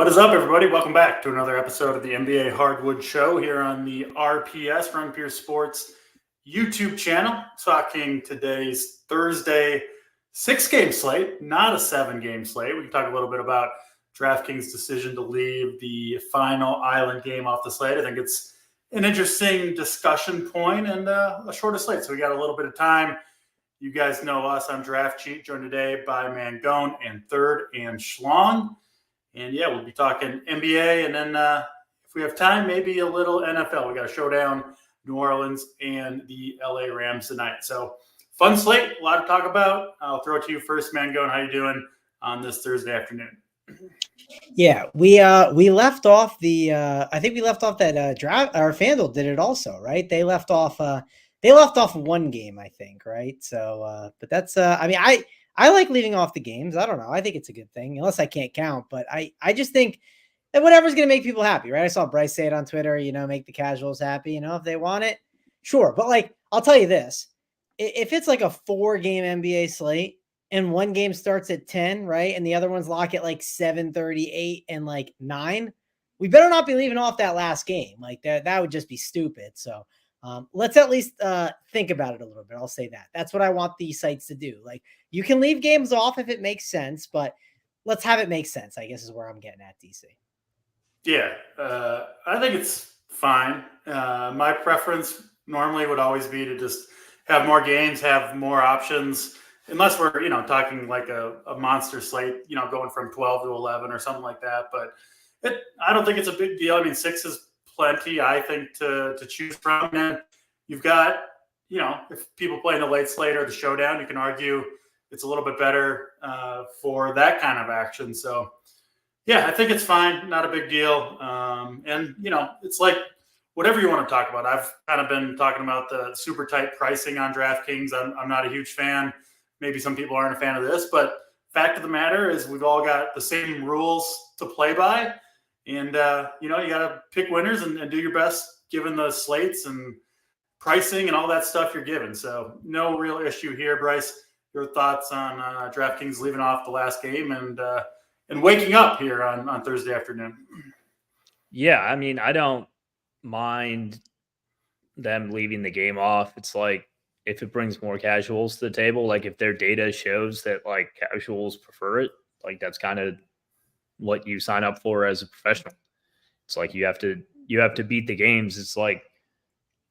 What is up, everybody? Welcome back to another episode of the NBA Hardwood Show here on the RPS, Run Pure Sports YouTube channel. Talking today's Thursday 6-game slate, not a 7-game slate. We can talk a little bit about DraftKings' decision to leave the final island game off the slate. I think it's an interesting discussion point and a shorter slate. So we got a little bit of time. You guys know us on Draft Cheat, joined today by Mangone and Third and Schlong. And yeah, we'll be talking NBA, and then if we have time, maybe a little NFL. We got a showdown, New Orleans and the LA Rams tonight. So fun slate, a lot to talk about. I'll throw it to you first, Mangone. How you doing on this Thursday afternoon? Yeah, we left off the I think we left off that draft. Our FanDuel did it also, right? They left off one game, I think, right? So but that's I mean, I like leaving off the games. I don't know. I think it's a good thing, unless I can't count. But I just think that whatever's going to make people happy, right? I saw Bryce say it on Twitter, make the casuals happy, if they want it, sure. But like, I'll tell you this, if it's like a 4-game NBA slate and one game starts at 10, right? And the other ones lock at like 7:38 and like 9, we better not be leaving off that last game. Like that would just be stupid. So let's at least think about it a little bit. I'll say that. That's what I want these sites to do. Like, you can leave games off if it makes sense, but let's have it make sense, I guess, is where I'm getting at, DC. Yeah, I think it's fine. My preference normally would always be to just have more games, have more options, unless we're, talking like a monster slate, going from 12 to 11 or something like that. But I don't think it's a big deal. I mean, 6 is plenty, I think, to choose from. And you've got, if people play in the late slate or the showdown, you can argue it's a little bit better for that kind of action. So, yeah, I think it's fine. Not a big deal. And, it's like whatever you want to talk about. I've kind of been talking about the super tight pricing on DraftKings. I'm not a huge fan. Maybe some people aren't a fan of this, but fact of the matter is we've all got the same rules to play by. And, you got to pick winners and do your best given the slates and pricing and all that stuff you're given. So no real issue here. Bryce, your thoughts on DraftKings leaving off the last game and waking up here on Thursday afternoon? Yeah, I mean, I don't mind them leaving the game off. It's like if it brings more casuals to the table, like if their data shows that like casuals prefer it, like that's kind of what you sign up for as a professional. It's like you have to beat the games. It's like,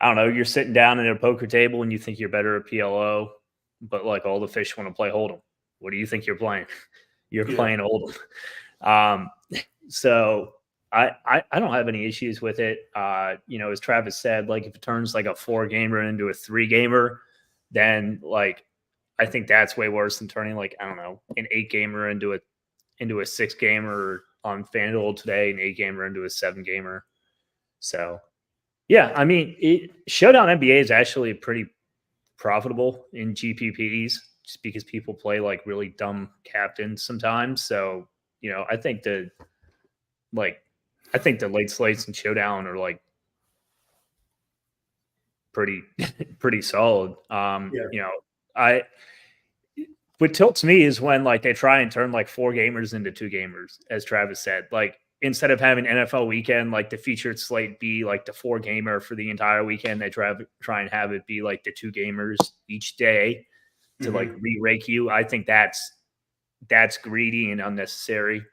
I don't know, you're sitting down at a poker table and you think you're better at PLO, but like all the fish want to play Hold'em. What do you think you're playing? You're playing Hold'em. So I don't have any issues with it. As Travis said, like if it turns like a 4-gamer into a 3-gamer, then like I think that's way worse than turning like, I don't know, an 8-gamer into a 6-gamer on FanDuel today, an 8-gamer into a 7-gamer. So yeah, I mean, Showdown NBA is actually pretty profitable in GPPs just because people play like really dumb captains sometimes. So, I think the late slates and Showdown are like pretty solid. What tilts me is when like they try and turn like 4-gamers into 2-gamers, as Travis said. Like instead of having NFL weekend, like the featured slate be like the 4-gamer for the entire weekend, they try and have it be like the 2-gamers each day to like re-rake you. I think that's greedy and unnecessary.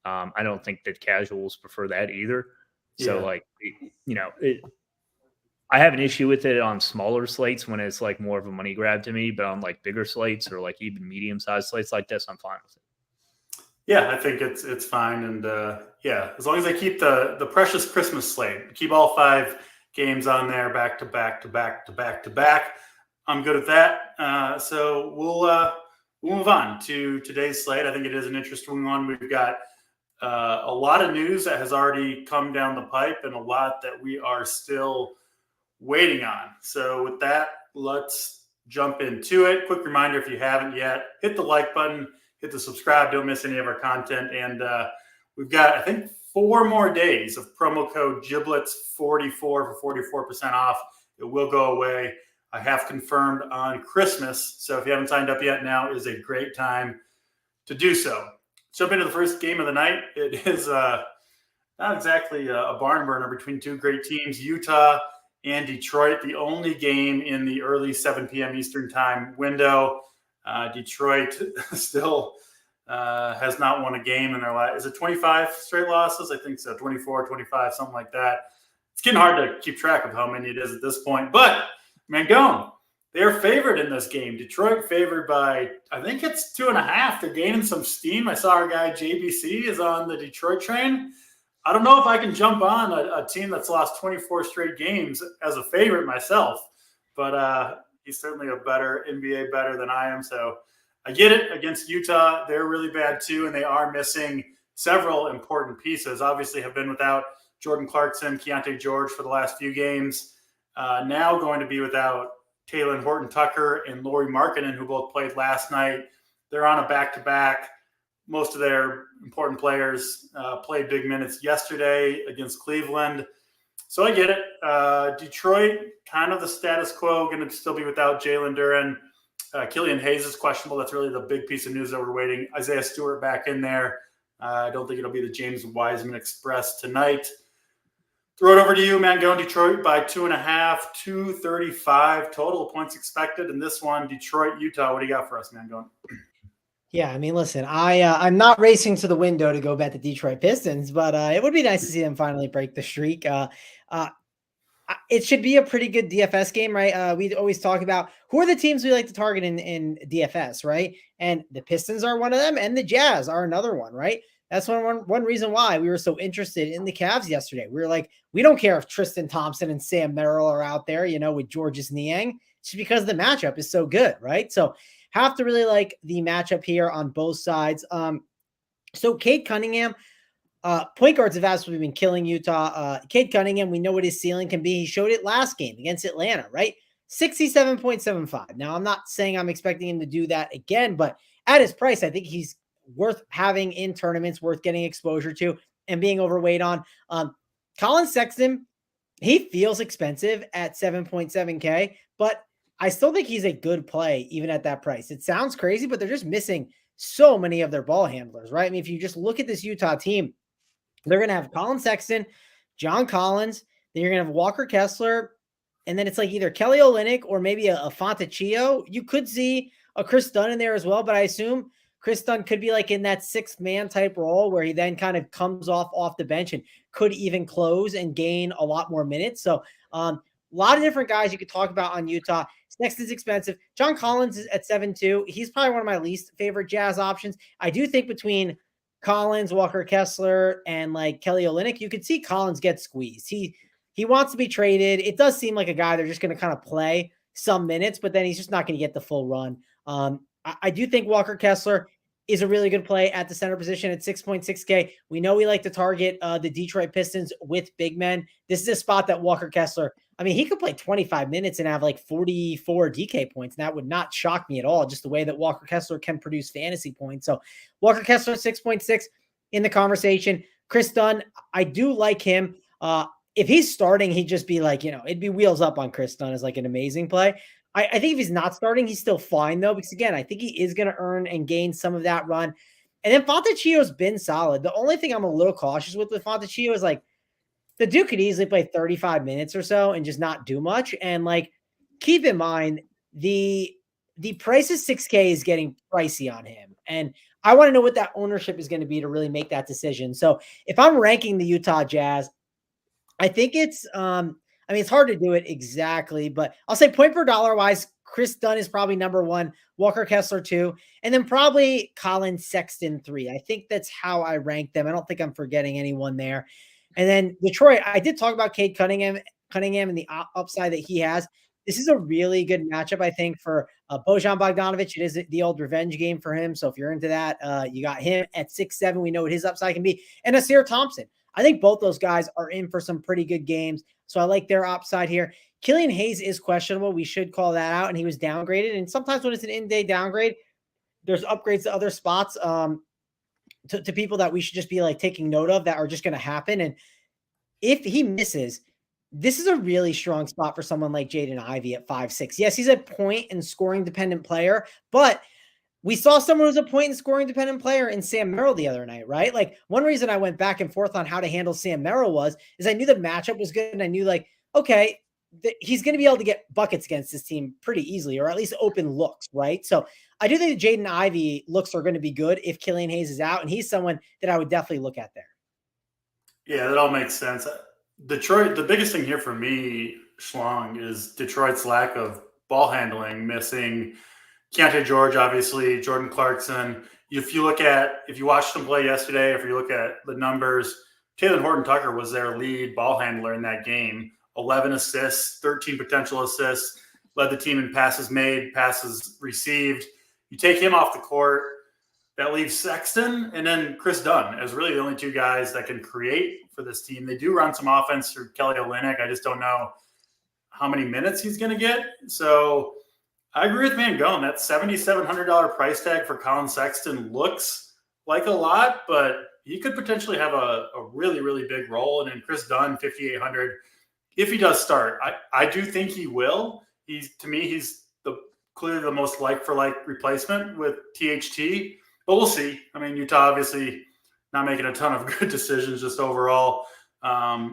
I don't think that casuals prefer that either. So like, I have an issue with it on smaller slates when it's like more of a money grab to me, but on like bigger slates or like even medium-sized slates like this, I'm fine with it. Yeah, I think it's fine. And as long as they keep the precious Christmas slate, keep all 5 games on there back to back to back to back to back, I'm good at that. So we'll move on to today's slate. I think it is an interesting one. We've got a lot of news that has already come down the pipe and a lot that we are still waiting on. So with that, let's jump into it. Quick reminder, if you haven't yet, hit the like button, hit the subscribe, don't miss any of our content. And we've got, I think, 4 more days of promo code Giblets44 for 44% off. It will go away. I have confirmed on Christmas. So if you haven't signed up yet, now is a great time to do so. jump into the first game of the night. It is not exactly a barn burner between two great teams, Utah and Detroit, the only game in the early 7 p.m. Eastern time window. Detroit still has not won a game in their life. Is it 25 straight losses? I think so, 24, 25, something like that. It's getting hard to keep track of how many it is at this point. But Mangone, they're favored in this game. Detroit favored by, I think it's 2.5. They're gaining some steam. I saw our guy JBC is on the Detroit train. I don't know if I can jump on a team that's lost 24 straight games as a favorite myself, but he's certainly a better NBA better than I am. So I get it against Utah. They're really bad too, and they are missing several important pieces. Obviously have been without Jordan Clarkson, Keontae George for the last few games. Now going to be without Talen Horton-Tucker and Lauri Markkanen, who both played last night. They're on a back-to-back. Most of their important players played big minutes yesterday against Cleveland. So I get it. Detroit, kind of the status quo, going to still be without Jalen Duren. Killian Hayes is questionable. That's really the big piece of news that we're waiting. Isaiah Stewart back in there. I don't think it'll be the James Wiseman Express tonight. Throw it over to you, Mangone. Detroit by 2.5, 235 total points expected in this one. Detroit, Utah. What do you got for us, Mangone? Yeah, I mean, listen, I'm not racing to the window to go bet the Detroit Pistons, but it would be nice to see them finally break the streak. It should be a pretty good DFS game, right? We always talk about who are the teams we like to target in DFS, right? And the Pistons are one of them, and the Jazz are another one, right? That's one reason why we were so interested in the Cavs yesterday. We were like, we don't care if Tristan Thompson and Sam Merrill are out there, with Georges Niang. It's because the matchup is so good, right? So have to really like the matchup here on both sides. So Cade Cunningham, point guards have absolutely been killing Utah. Cade Cunningham, we know what his ceiling can be. He showed it last game against Atlanta, right? 67.75. Now, I'm not saying I'm expecting him to do that again, but at his price, I think he's worth having in tournaments, worth getting exposure to and being overweight on. Colin Sexton, he feels expensive at 7.7K, but I still think he's a good play even at that price. It sounds crazy, but they're just missing so many of their ball handlers, right? I mean, if you just look at this Utah team, they're going to have Colin Sexton, John Collins, then you're going to have Walker Kessler, and then it's like either Kelly Olynyk or maybe a Fontecchio. You could see a Chris Dunn in there as well, but I assume Chris Dunn could be like in that sixth man type role where he then kind of comes off the bench and could even close and gain a lot more minutes. So a lot of different guys you could talk about on Utah. Sexton's expensive. John Collins is at 7.2. He's probably one of my least favorite Jazz options. I do think between Collins, Walker Kessler, and like Kelly Olynyk, you could see Collins get squeezed. He wants to be traded. It does seem like a guy they're just going to kind of play some minutes, but then he's just not going to get the full run. I do think Walker Kessler is a really good play at the center position at 6.6K. We know we like to target the Detroit Pistons with big men. This is a spot that Walker Kessler, I mean, he could play 25 minutes and have like 44 DK points, and that would not shock me at all, just the way that Walker Kessler can produce fantasy points. So Walker Kessler 6.6 in the conversation. Chris Dunn, I do like him. If he's starting, he'd just be like, it'd be wheels up on Chris Dunn as like an amazing play. I think if he's not starting, he's still fine, though, because, again, I think he is going to earn and gain some of that run. And then Fontecchio's been solid. The only thing I'm a little cautious with Fontecchio is, like, the dude could easily play 35 minutes or so and just not do much. And, like, keep in mind, the price of 6K is getting pricey on him. And I want to know what that ownership is going to be to really make that decision. So if I'm ranking the Utah Jazz, I think it's it's hard to do it exactly, but I'll say point per dollar wise, Chris Dunn is probably number 1, Walker Kessler 2, and then probably Colin Sexton 3. I think that's how I rank them. I don't think I'm forgetting anyone there. And then Detroit, I did talk about Cade Cunningham and the upside that he has. This is a really good matchup, I think, for Bojan Bogdanovic. It is the old revenge game for him. So if you're into that, you got him at 6'7". We know what his upside can be. And Nasir Thompson. I think both those guys are in for some pretty good games. So I like their upside here. Killian Hayes is questionable. We should call that out. And he was downgraded. And sometimes when it's an in-day downgrade, there's upgrades to other spots to people that we should just be like taking note of that are just going to happen. And if he misses, this is a really strong spot for someone like Jaden Ivey at 5'6". Yes, he's a point and scoring dependent player, but we saw someone who's a point and scoring dependent player in Sam Merrill the other night, right? Like one reason I went back and forth on how to handle Sam Merrill is I knew the matchup was good. And I knew like, okay, he's going to be able to get buckets against this team pretty easily, or at least open looks, right? So I do think Jaden Ivey looks are going to be good if Killian Hayes is out. And he's someone that I would definitely look at there. Yeah, that all makes sense. Detroit, the biggest thing here for me, Schlong, is Detroit's lack of ball handling, missing Keontae George, obviously, Jordan Clarkson. If you watched them play yesterday, if you look at the numbers, Taylor Horton-Tucker was their lead ball handler in that game. 11 assists, 13 potential assists, led the team in passes made, passes received. You take him off the court, that leaves Sexton and then Chris Dunn as really the only two guys that can create for this team. They do run some offense through Kelly Olynyk. I just don't know how many minutes he's going to get. So I agree with Mangone. That $7,700 price tag for Colin Sexton looks like a lot, but he could potentially have a really, really big role. And then Chris Dunn, $5,800. If he does start, I do think he will. He's clearly the most like-for-like replacement with THT. But we'll see. I mean, Utah obviously not making a ton of good decisions just overall.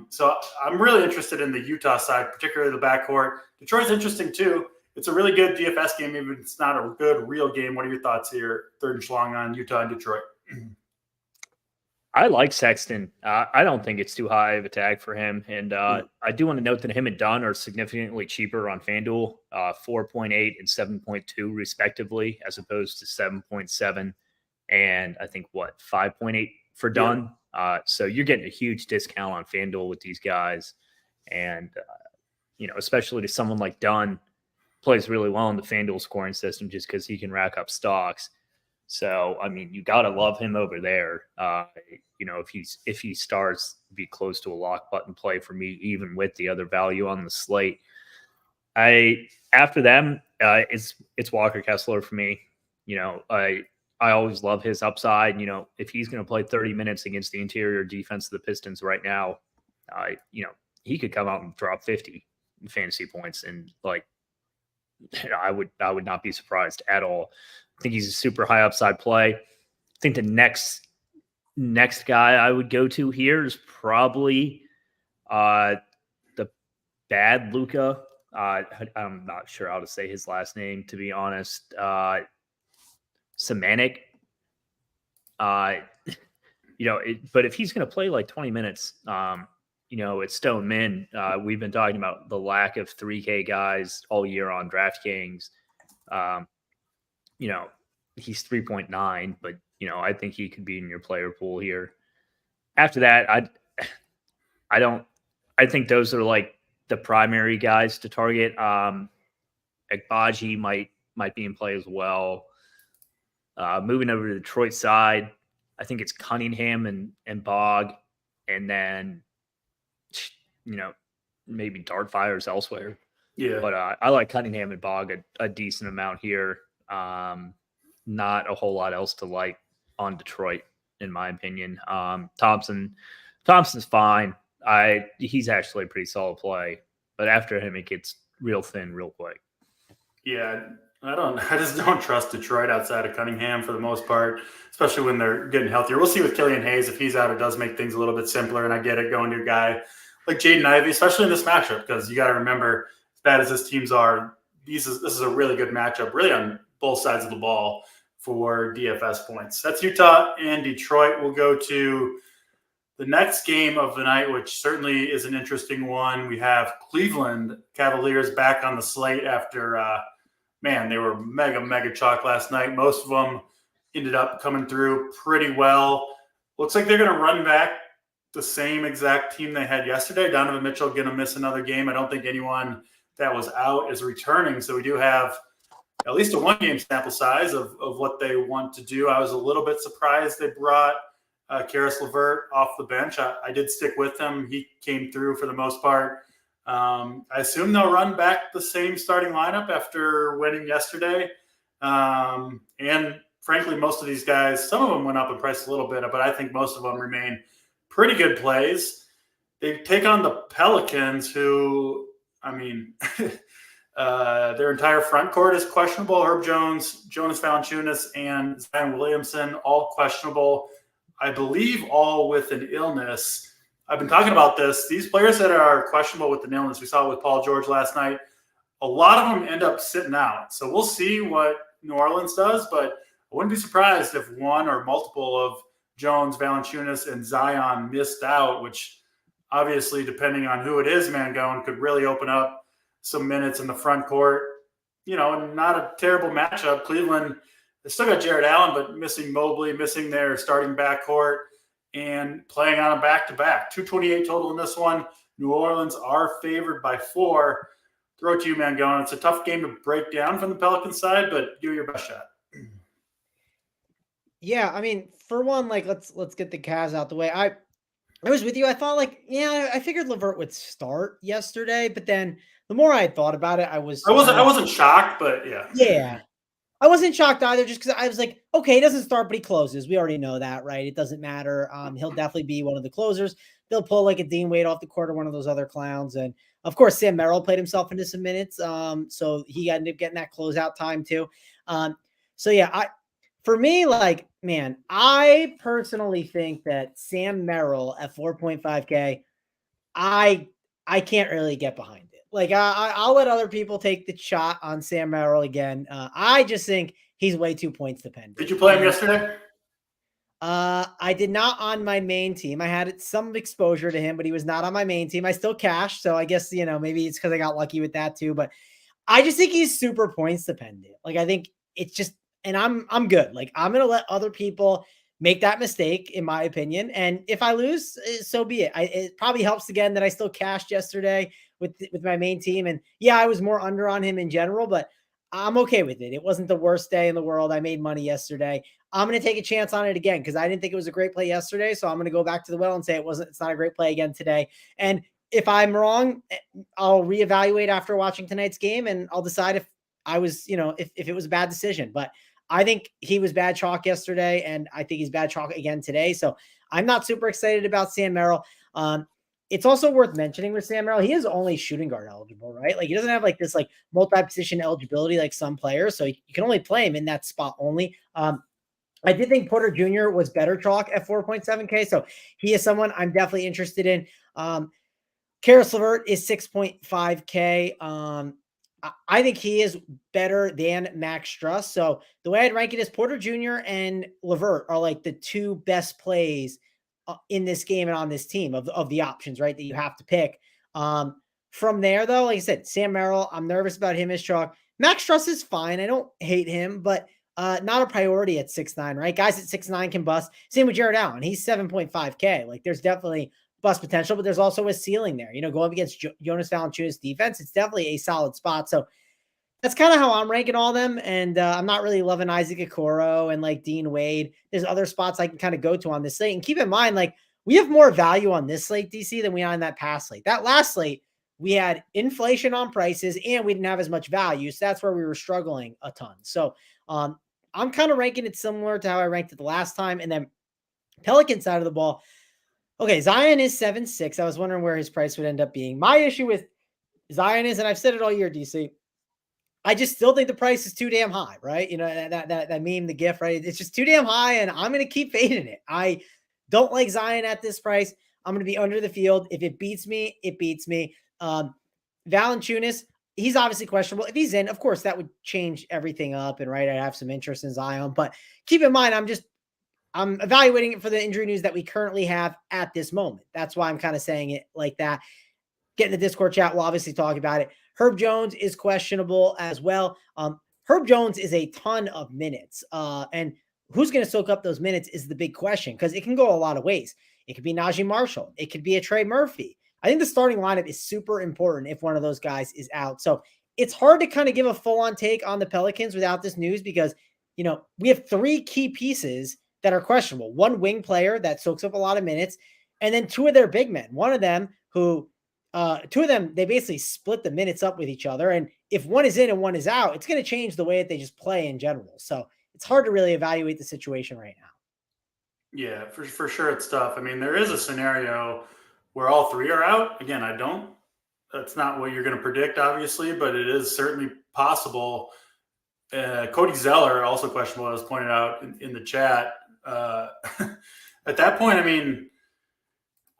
So I'm really interested in the Utah side, particularly the backcourt. Detroit's interesting too. It's a really good DFS game, even if it's not a good real game. What are your thoughts here, third and Schlong, on Utah and Detroit? I like Sexton. I don't think it's too high of a tag for him. And I do want to note that him and Dunn are significantly cheaper on FanDuel, 4.8 and 7.2 respectively, as opposed to 7.7 and I think 5.8 for Dunn. Yeah. So you're getting a huge discount on FanDuel with these guys. And, especially to someone like Dunn, plays really well in the FanDuel scoring system just because he can rack up stocks. So, I mean, you got to love him over there. If he starts, be close to a lock button play for me, even with the other value on the slate. After them, it's Walker Kessler for me. I always love his upside. If he's going to play 30 minutes against the interior defense of the Pistons right now, he could come out and drop 50 fantasy points, and I would not be surprised at all. I think he's a super high upside play. I think the next guy I would go to here is probably the bad Luka. I'm not sure how to say his last name, to be honest. Semanik. But if he's going to play like 20 minutes, it's Stone Min. We've been talking about the lack of 3K guys all year on DraftKings. He's 3.9, but I think he could be in your player pool here. After that, I think those are like the primary guys to target. Agbaji might be in play as well. Moving over to the Detroit side, I think it's Cunningham and Bog, and then maybe Dartfires elsewhere. Yeah, but I like Cunningham and Bog a decent amount here. Not a whole lot else to like on Detroit, in my opinion. Thompson's fine. He's actually a pretty solid play, but after him, it gets real thin real quick. Yeah, I just don't trust Detroit outside of Cunningham for the most part, especially when they're getting healthier. We'll see with Killian Hayes. If he's out, it does make things a little bit simpler, and I get it going to a guy like Jaden Ivey, especially in this matchup, because you got to remember, as bad as his teams are, this is a really good matchup, really on both sides of the ball for DFS points. That's Utah and Detroit. We'll go to the next game of the night, which certainly is an interesting one. We have Cleveland Cavaliers back on the slate after, they were mega chalk last night. Most of them ended up coming through pretty well. Looks like they're going to run back the same exact team they had yesterday. Donovan Mitchell going to miss another game. I don't think anyone that was out is returning. So we do have at least a one-game sample size of what they want to do. I was a little bit surprised they brought Karis LeVert off the bench. I did stick with him. He came through for the most part. I assume they'll run back the same starting lineup after winning yesterday. And frankly, most of these guys, some of them went up in price a little bit, but I think most of them remain pretty good plays. They take on the Pelicans, who, Their entire front court is questionable. Herb Jones, Jonas Valanciunas, and Zion Williamson, all questionable. I believe all with an illness. I've been talking about this. These players that are questionable with an illness, we saw it with Paul George last night. A lot of them end up sitting out. So we'll see what New Orleans does, but I wouldn't be surprised if one or multiple of Jones, Valanciunas, and Zion missed out, which obviously, depending on who it is, Mangone, could really open up some minutes in the front court. Not a terrible matchup. Cleveland, they still got Jared Allen, but missing Mobley, missing their starting backcourt, and playing on a back-to-back. 228 total in this one. New Orleans are favored by 4. Throw it to you, Mangone. It's a tough game to break down from the Pelicans side, but give it your best shot. Yeah, I mean, for one, let's get the Cavs out the way. I was with you. I thought I figured LeVert would start yesterday, but then the more I thought about it, I wasn't shocked, but yeah. Yeah. I wasn't shocked either, just because I was like, okay, he doesn't start, but he closes. We already know that, right? It doesn't matter. He'll definitely be one of the closers. They'll pull like a Dean Wade off the court or one of those other clowns. And of course, Sam Merrill played himself into some minutes. So he ended up getting that closeout time too. So yeah, for me, I personally think that Sam Merrill at 4.5K, I can't really get behind it. I'll let other people take the shot on Sam Merrill again. I just think he's way too points dependent. Did you play him yesterday? I did not on my main team. I had some exposure to him, but he was not on my main team. I still cashed, so I guess maybe it's because I got lucky with that too. But I just think he's super points dependent. I think it's just, and I'm good. I'm gonna let other people make that mistake, in my opinion. And if I lose, so be it. It probably helps again that I still cashed yesterday with my main team. And yeah, I was more under on him in general, but I'm okay with it. It wasn't the worst day in the world. I made money yesterday. I'm going to take a chance on it again because I didn't think it was a great play yesterday. So I'm going to go back to the well and say it's not a great play again today. And if I'm wrong, I'll reevaluate after watching tonight's game and I'll decide if I was, if it was a bad decision. But I think he was bad chalk yesterday, and I think he's bad chalk again today. So I'm not super excited about Sam Merrill. It's also worth mentioning with Sam Merrill, he is only shooting guard eligible, right? He doesn't have this multi-position eligibility like some players. So you can only play him in that spot only. I did think Porter Jr. was better chalk at 4.7K. So he is someone I'm definitely interested in. Karis LeVert is 6.5K. I think he is better than Max Struss. So the way I'd rank it is Porter Jr. and LeVert are the two best plays in this game and on this team of the options, right, that you have to pick. From there, though, like I said, Sam Merrill, I'm nervous about him as chalk. Max Struss is fine. I don't hate him, but not a priority at 6'9", right? Guys at 6'9" can bust. Same with Jared Allen. He's 7.5K. There's definitely bust potential, but there's also a ceiling there. Going up against Jonas Valanciunas defense, it's definitely a solid spot. So that's kind of how I'm ranking all them. And I'm not really loving Isaac Okoro and Dean Wade. There's other spots I can kind of go to on this slate. And keep in mind, we have more value on this slate, DC, than we had on that past slate. That last slate, we had inflation on prices and we didn't have as much value. So that's where we were struggling a ton. So I'm kind of ranking it similar to how I ranked it the last time. And then Pelican side of the ball, okay, Zion is 7.6. I was wondering where his price would end up being. My issue with Zion is, and I've said it all year, DC, I just still think the price is too damn high, right? That meme, the GIF, right? It's just too damn high, and I'm going to keep fading it. I don't like Zion at this price. I'm going to be under the field. If it beats me, it beats me. Valanciunas, he's obviously questionable. If he's in, of course, that would change everything up, and right, I'd have some interest in Zion. But keep in mind, I'm evaluating it for the injury news that we currently have at this moment. That's why I'm kind of saying it like that. Get in the Discord chat. We'll obviously talk about it. Herb Jones is questionable as well. Herb Jones is a ton of minutes. And who's going to soak up those minutes is the big question, because it can go a lot of ways. It could be Najee Marshall. It could be a Trey Murphy. I think the starting lineup is super important if one of those guys is out. So it's hard to kind of give a full-on take on the Pelicans without this news because, we have 3 key pieces that are questionable. One wing player that soaks up a lot of minutes, and then 2 of their big men. One of them who, 2 of them, they basically split the minutes up with each other. And if one is in and one is out, it's going to change the way that they just play in general. So it's hard to really evaluate the situation right now. Yeah, for sure it's tough. I mean, there is a scenario where all 3 are out. Again, I don't That's not what you're going to predict, obviously, but it is certainly possible. Cody Zeller, also questionable, as pointed out in the chat. At that point, I mean,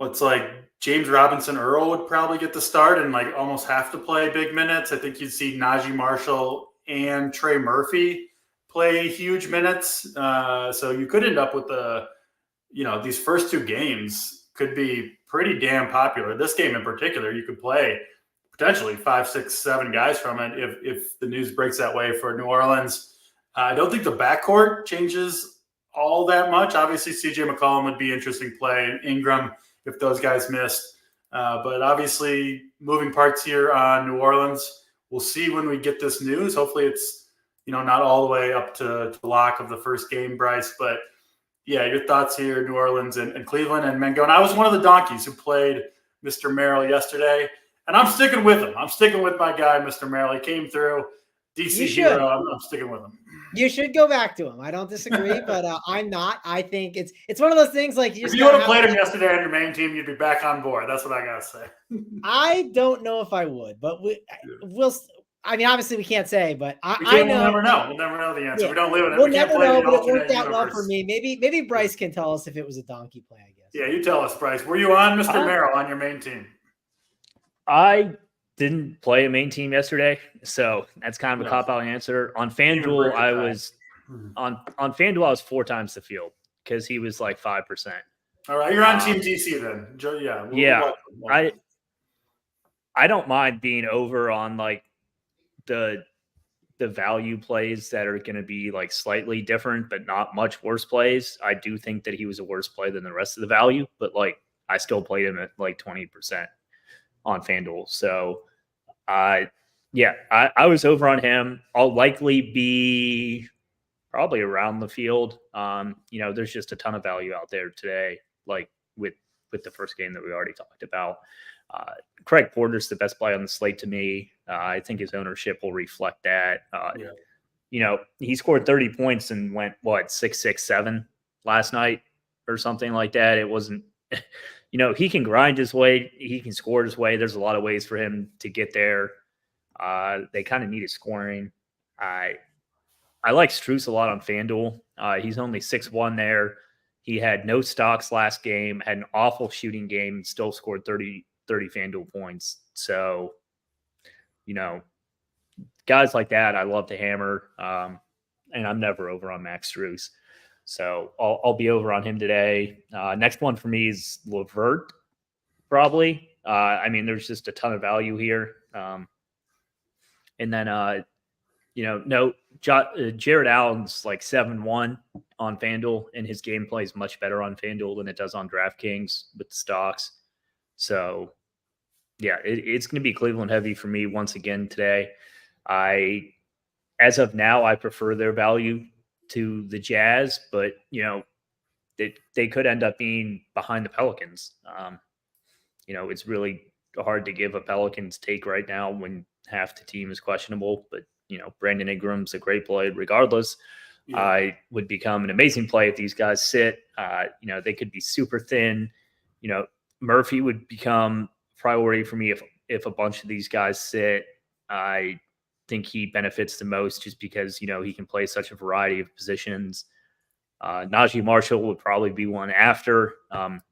it's like James Robinson Earl would probably get the start and like almost have to play big minutes. I think you'd see Najee Marshall and Trey Murphy play huge minutes. So you could end up with these first two games could be pretty damn popular. This game in particular, you could play potentially 5, 6, 7 guys from it if the news breaks that way for New Orleans. I don't think the backcourt changes all that much. Obviously, CJ McCollum would be interesting play. Ingram, if those guys missed. But obviously, moving parts here on New Orleans. We'll see when we get this news. Hopefully it's, not all the way up to lock of the first game, Bryce. But, yeah, your thoughts here, New Orleans and Cleveland and Mangone. I was one of the donkeys who played Mr. Merrill yesterday, and I'm sticking with him. I'm sticking with my guy, Mr. Merrill. He came through. DC hero. I'm sticking with him. You should go back to him. I don't disagree, but I'm not. I think it's one of those things like if you would have played him yesterday on your main team, you'd be back on board. That's what I gotta say. I don't know if I would, but we'll. I mean, obviously we can't say, but I know. We'll never know. We'll never know the answer. Yeah, we don't live in it. We'll we never can't play know, in but it worked out universe. well for me. Maybe Bryce can tell us if it was a donkey play, I guess. Yeah, you tell us, Bryce. Were you on Mr. Merrill on your main team? I didn't play a main team yesterday, so that's kind of a cop-out answer. On FanDuel, I was on FanDuel, I was 4 times the field because he was like 5%. All right, you're on Team DC then. Yeah. I don't mind being over on like the value plays that are going to be like slightly different, but not much worse plays. I do think that he was a worse play than the rest of the value, but like I still played him at like 20% on FanDuel. So I was over on him. I'll likely be probably around the field. There's just a ton of value out there today, like with the first game that we already talked about. Craig Porter's the best play on the slate to me. I think his ownership will reflect that. He scored 30 points and went 6-6-7 last night or something like that. It wasn't, he can grind his way. He can score his way. There's a lot of ways for him to get there. They kind of need his scoring. I like Strus a lot on FanDuel. He's only 6-1 there. He had no stocks last game, had an awful shooting game, and still scored 30 FanDuel points. So, guys like that, I love to hammer. And I'm never over on Max Strus. So I'll be over on him today. Next one for me is LeVert, probably. There's just a ton of value here. And then, Jared Allen's like 7-1 on FanDuel, and his gameplay is much better on FanDuel than it does on DraftKings with the stocks. So, yeah, it's going to be Cleveland heavy for me once again today. As of now, I prefer their value to the Jazz, but, they could end up being behind the Pelicans. It's really hard to give a Pelicans take right now when half the team is questionable, but Brandon Ingram's a great play regardless. Yeah. Would become an amazing play if these guys sit. They could be super thin. Murphy would become priority for me if a bunch of these guys sit. I think he benefits the most just because, he can play such a variety of positions. Najee Marshall would probably be one after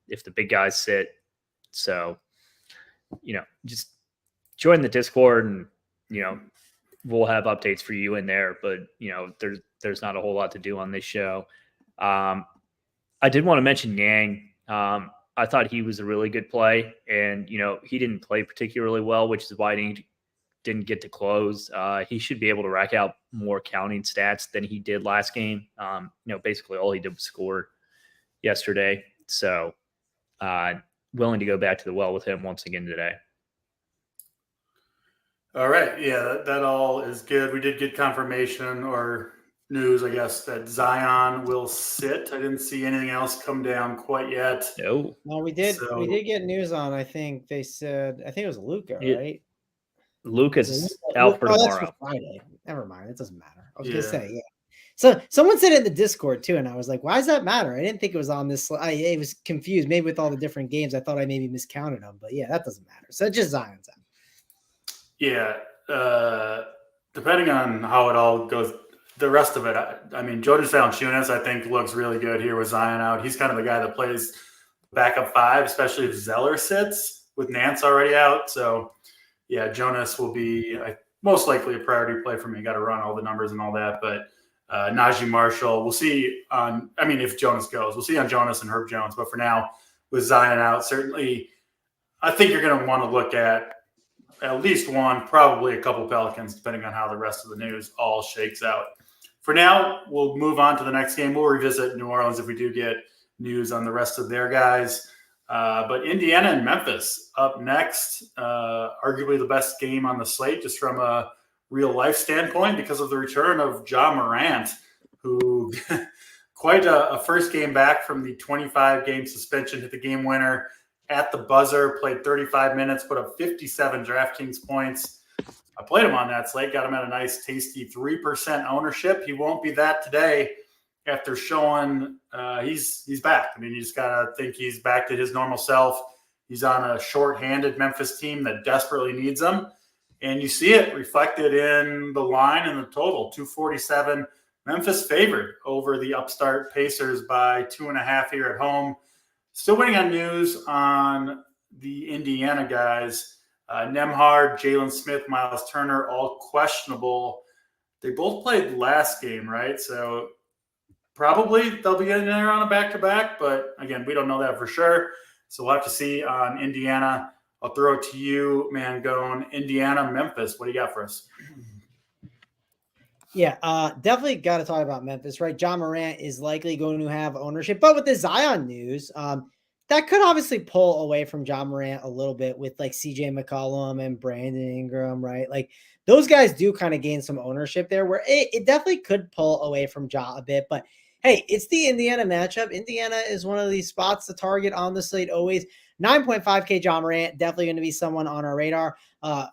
if the big guys sit. So, just join the Discord and, we'll have updates for you in there, but there's not a whole lot to do on this show. I did want to mention Yang. I thought he was a really good play, and he didn't play particularly well, which is why he didn't get to close. He should be able to rack out more counting stats than he did last game. Basically all he did was score yesterday. So willing to go back to the well with him once again today. All right. Yeah, that all is good. We did get confirmation or news, I guess, that Zion will sit. I didn't see anything else come down quite yet. No, we did. So, we did get news on. I think they said. I think it was Luka, right? Luka's out for tomorrow. That's for Friday. Never mind. It doesn't matter. I was gonna say, yeah. So someone said it in the Discord too, and I was like, "Why does that matter?" I didn't think it was on this. It was confused. Maybe with all the different games, I thought I maybe miscounted them. But yeah, that doesn't matter. So just Zion's out. Yeah. Depending on how it all goes, the rest of it, I mean, Jonas Valanciunas, I think, looks really good here with Zion out. He's kind of the guy that plays backup five, especially if Zeller sits with Nance already out. So, yeah, Jonas will be most likely a priority play for me. Got to run all the numbers and all that. But Najee Marshall, we'll see on, I mean, if Jonas goes, we'll see on Jonas and Herb Jones. But for now, with Zion out, certainly I think you're going to want to look at least one, probably a couple Pelicans, depending on how the rest of the news all shakes out. For now, we'll move on to the next game. We'll revisit New Orleans if we do get news on the rest of their guys. But Indiana and Memphis up next, arguably the best game on the slate, just from a real life standpoint, because of the return of Ja Morant, who quite a first game back from the 25-game suspension, hit the game winner at the buzzer, played 35 minutes, put up 57 DraftKings points. I played him on that slate, got him at a nice, tasty 3% ownership. He won't be that today after showing he's back. I mean, you just got to think he's back to his normal self. He's on a short-handed Memphis team that desperately needs him. And you see it reflected in the line and the total, 247. Memphis favored over the upstart Pacers by 2.5 here at home. Still waiting on news on the Indiana guys. Nembhard, Jalen Smith, Miles Turner, all questionable. They both played last game, right? So probably they'll be getting there on a back-to-back. But, again, we don't know that for sure. So we'll have to see on Indiana. I'll throw it to you, Mangone. Indiana, Memphis. What do you got for us? Yeah, definitely got to talk about Memphis, right? Ja Morant is likely going to have ownership, but with the Zion news, that could obviously pull away from Ja Morant a little bit with like CJ McCollum and Brandon Ingram, right? Like those guys do kind of gain some ownership there where it definitely could pull away from Ja a bit, but hey, it's the Indiana matchup. Indiana is one of these spots to target on the slate always. 9.5K Ja Morant, definitely going to be someone on our radar.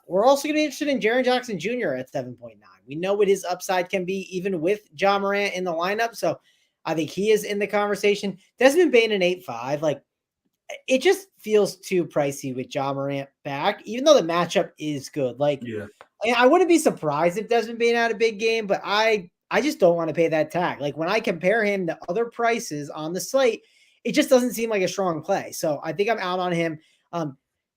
We're also going to be interested in Jaren Jackson Jr. at 7.9. We know what his upside can be even with Ja Morant in the lineup. So I think he is in the conversation. Desmond Bane an 8.5. Like it just feels too pricey with Ja Morant back, even though the matchup is good. Like I wouldn't be surprised if Desmond Bane had a big game, but I just don't want to pay that tag. Like when I compare him to other prices on the slate, it just doesn't seem like a strong play. So I think I'm out on him.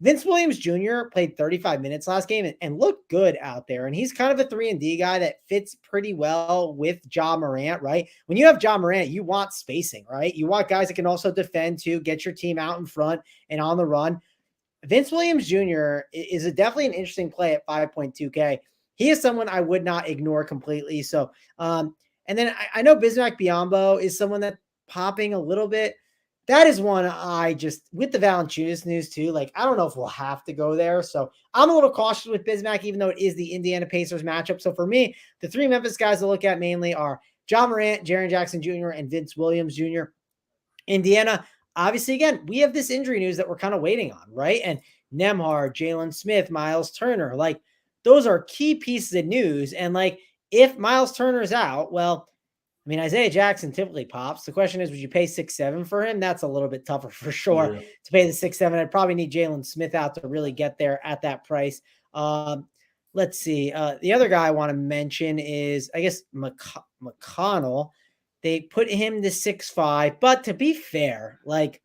Vince Williams Jr. played 35 minutes last game and looked good out there. And he's kind of a 3-and-D guy that fits pretty well with Ja Morant, right? When you have Ja Morant, you want spacing, right? You want guys that can also defend too, get your team out in front and on the run. Vince Williams Jr. is definitely an interesting play at 5.2K. He is someone I would not ignore completely. So, and then I know Bismack Biyombo is someone that popping a little bit. That is one I just, with the Valanciunas news too, like, I don't know if we'll have to go there. So I'm a little cautious with Bismack, even though it is the Indiana Pacers matchup. So for me, the three Memphis guys to look at mainly are Ja Morant, Jaren Jackson Jr., and Vince Williams Jr. Indiana, obviously, again, we have this injury news that we're kind of waiting on, right? And Nembhard, Jalen Smith, Miles Turner, like, those are key pieces of news. And like, if Miles Turner's out, well, I mean, Isaiah Jackson typically pops. The question is, would you pay 6-7 for him? That's a little bit tougher for sure to pay the 6-7. I'd probably need Jalen Smith out to really get there at that price. Let's see. The other guy I want to mention is, I guess, McConnell. They put him to 6.5. But to be fair, like,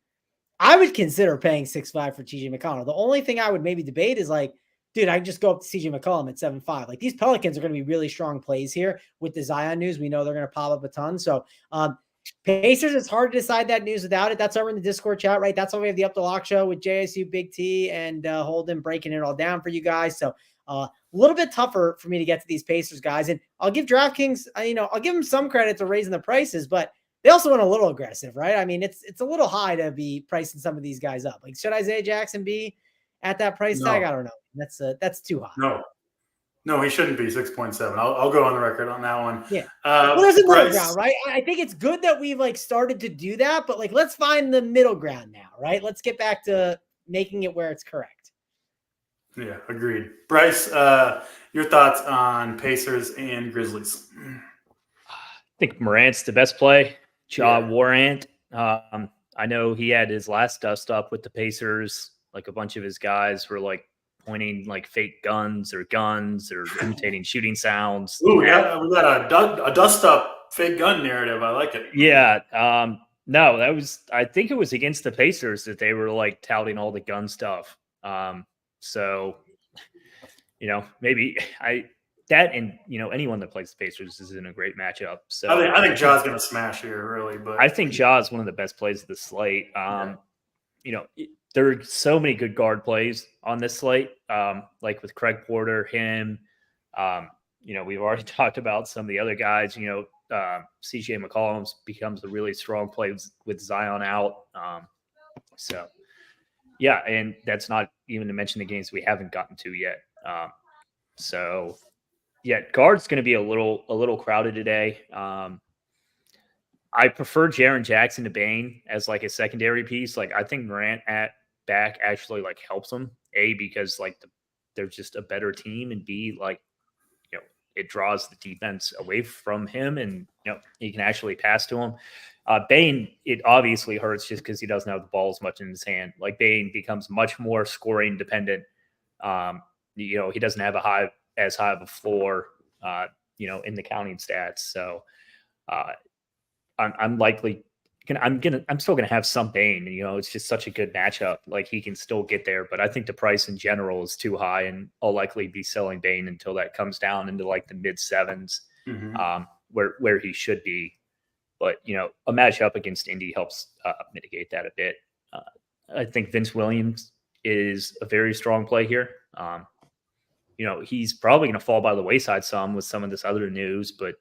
I would consider paying 6.5 for TJ McConnell. The only thing I would maybe debate is like, dude, I just go up to CJ McCollum at 7.5. Like these Pelicans are going to be really strong plays here with the Zion news. We know they're going to pop up a ton. So Pacers, it's hard to decide that news without it. That's over in the Discord chat, right? That's why we have the Up the Lock show with JSU, Big T, and Holden breaking it all down for you guys. So a little bit tougher for me to get to these Pacers guys. And I'll give DraftKings, I'll give them some credit to raising the prices, but they also went a little aggressive, right? I mean, it's a little high to be pricing some of these guys up. Like, should Isaiah Jackson be at that price tag? I don't know. That's too high. No, he shouldn't be 6.7. I'll go on the record on that one. Yeah. Well, there's a middle ground, right? I think it's good that we've like started to do that, but like, let's find the middle ground now, right? Let's get back to making it where it's correct. Yeah, agreed. Bryce, your thoughts on Pacers and Grizzlies? I think Morant's the best play. Morant. I know he had his last dust up with the Pacers. Like a bunch of his guys were like pointing like fake guns or imitating shooting sounds. Ooh, we got a dust up fake gun narrative. I like it. Yeah. No, I think it was against the Pacers that they were like touting all the gun stuff. So, maybe anyone that plays the Pacers is in a great matchup. So I think Ja's going to smash here, really. But I think Ja is one of the best plays of the slate. There are so many good guard plays on this slate, like with Craig Porter, him. We've already talked about some of the other guys. CJ McCollum becomes a really strong play with Zion out. And that's not even to mention the games we haven't gotten to yet. Guard's going to be a little crowded today. I prefer Jaren Jackson to Bane as like a secondary piece. Like I think Morant at back actually like helps them. A, because like they're just a better team, and B, like it draws the defense away from him, and he can actually pass to him. Bane, it obviously hurts just because he doesn't have the ball as much in his hand. Like Bane becomes much more scoring dependent. He doesn't have as high of a floor, in the counting stats. So I'm still gonna have some Bane. It's just such a good matchup. Like he can still get there, but I think the price in general is too high, and I'll likely be selling Bane until that comes down into like the mid sevens, where he should be. But a matchup against Indy helps mitigate that a bit. I think Vince Williams is a very strong play here. He's probably going to fall by the wayside some with some of this other news, but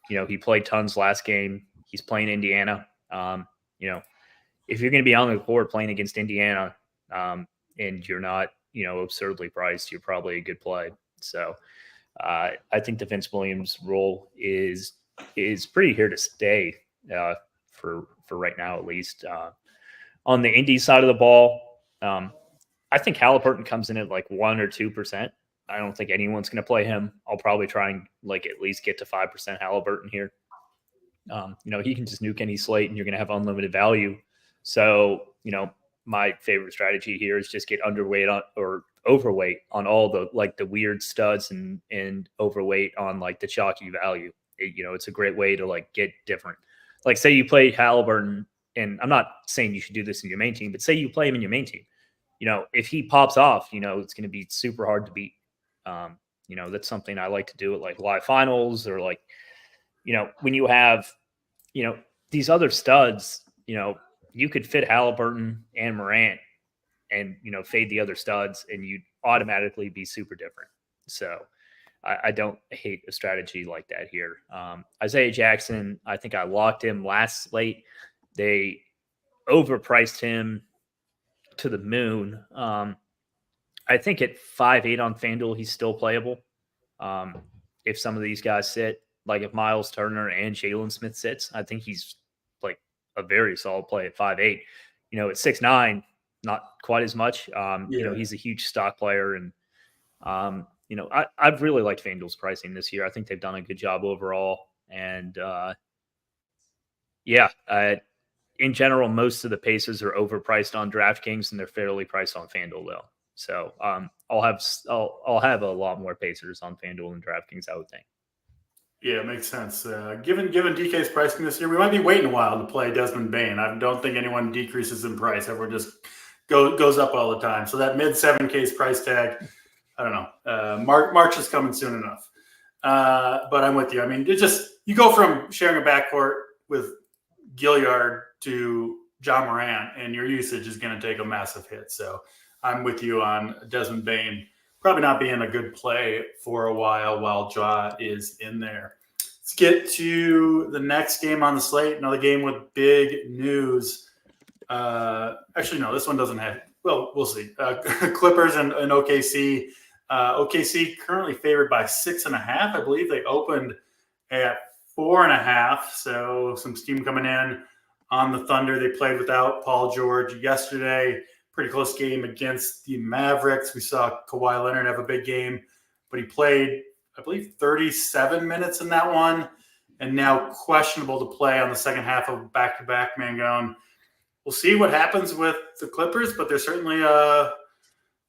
he played tons last game. He's playing Indiana. If you're going to be on the court playing against Indiana, and you're not, absurdly priced, you're probably a good play. So I think the Vince Williams role is pretty here to stay for right now, at least. On the Indy side of the ball, I think Halliburton comes in at like 1 or 2%. I don't think anyone's going to play him. I'll probably try and like at least get to 5% Halliburton here. He can just nuke any slate and you're going to have unlimited value. So, my favorite strategy here is just get underweight on or overweight on all the like the weird studs and overweight on like the chalky value. It's a great way to like get different. Like say you play Halliburton, and I'm not saying you should do this in your main team, but say you play him in your main team. If he pops off, it's going to be super hard to beat. That's something I like to do at like live finals or like, when you have, these other studs, you could fit Halliburton and Morant and, fade the other studs and you'd automatically be super different. So I don't hate a strategy like that here. Isaiah Jackson, I think I locked him last slate. They overpriced him to the moon. I think at 5.8 on FanDuel, he's still playable. If some of these guys sit, like if Miles Turner and Jalen Smith sits, I think he's like a very solid play at 5.8. At 6.9, not quite as much. He's a huge stock player. And, I've really liked FanDuel's pricing this year. I think they've done a good job overall. And, in general, most of the Pacers are overpriced on DraftKings and they're fairly priced on FanDuel though. So I'll have a lot more Pacers on FanDuel and DraftKings, I would think. Yeah, it makes sense. Given DK's pricing this year, we might be waiting a while to play Desmond Bane. I don't think anyone decreases in price. Everyone just goes up all the time. So that mid 7K's price tag, I don't know. March is coming soon enough. But I'm with you. I mean, you go from sharing a backcourt with Gilliard to John Morant, and your usage is going to take a massive hit. So I'm with you on Desmond Bane probably not being a good play for a while Ja is in there. Let's get to the next game on the slate. Another game with big news. Actually, no, this one doesn't have. Well, we'll see. Clippers and OKC. OKC currently favored by 6.5. I believe they opened at 4.5. So some steam coming in on the Thunder. They played without Paul George yesterday. Pretty close game against the Mavericks. We saw Kawhi Leonard have a big game, but he played, I believe, 37 minutes in that one, and now questionable to play on the second half of back-to-back Mangone. We'll see what happens with the Clippers, but they're certainly a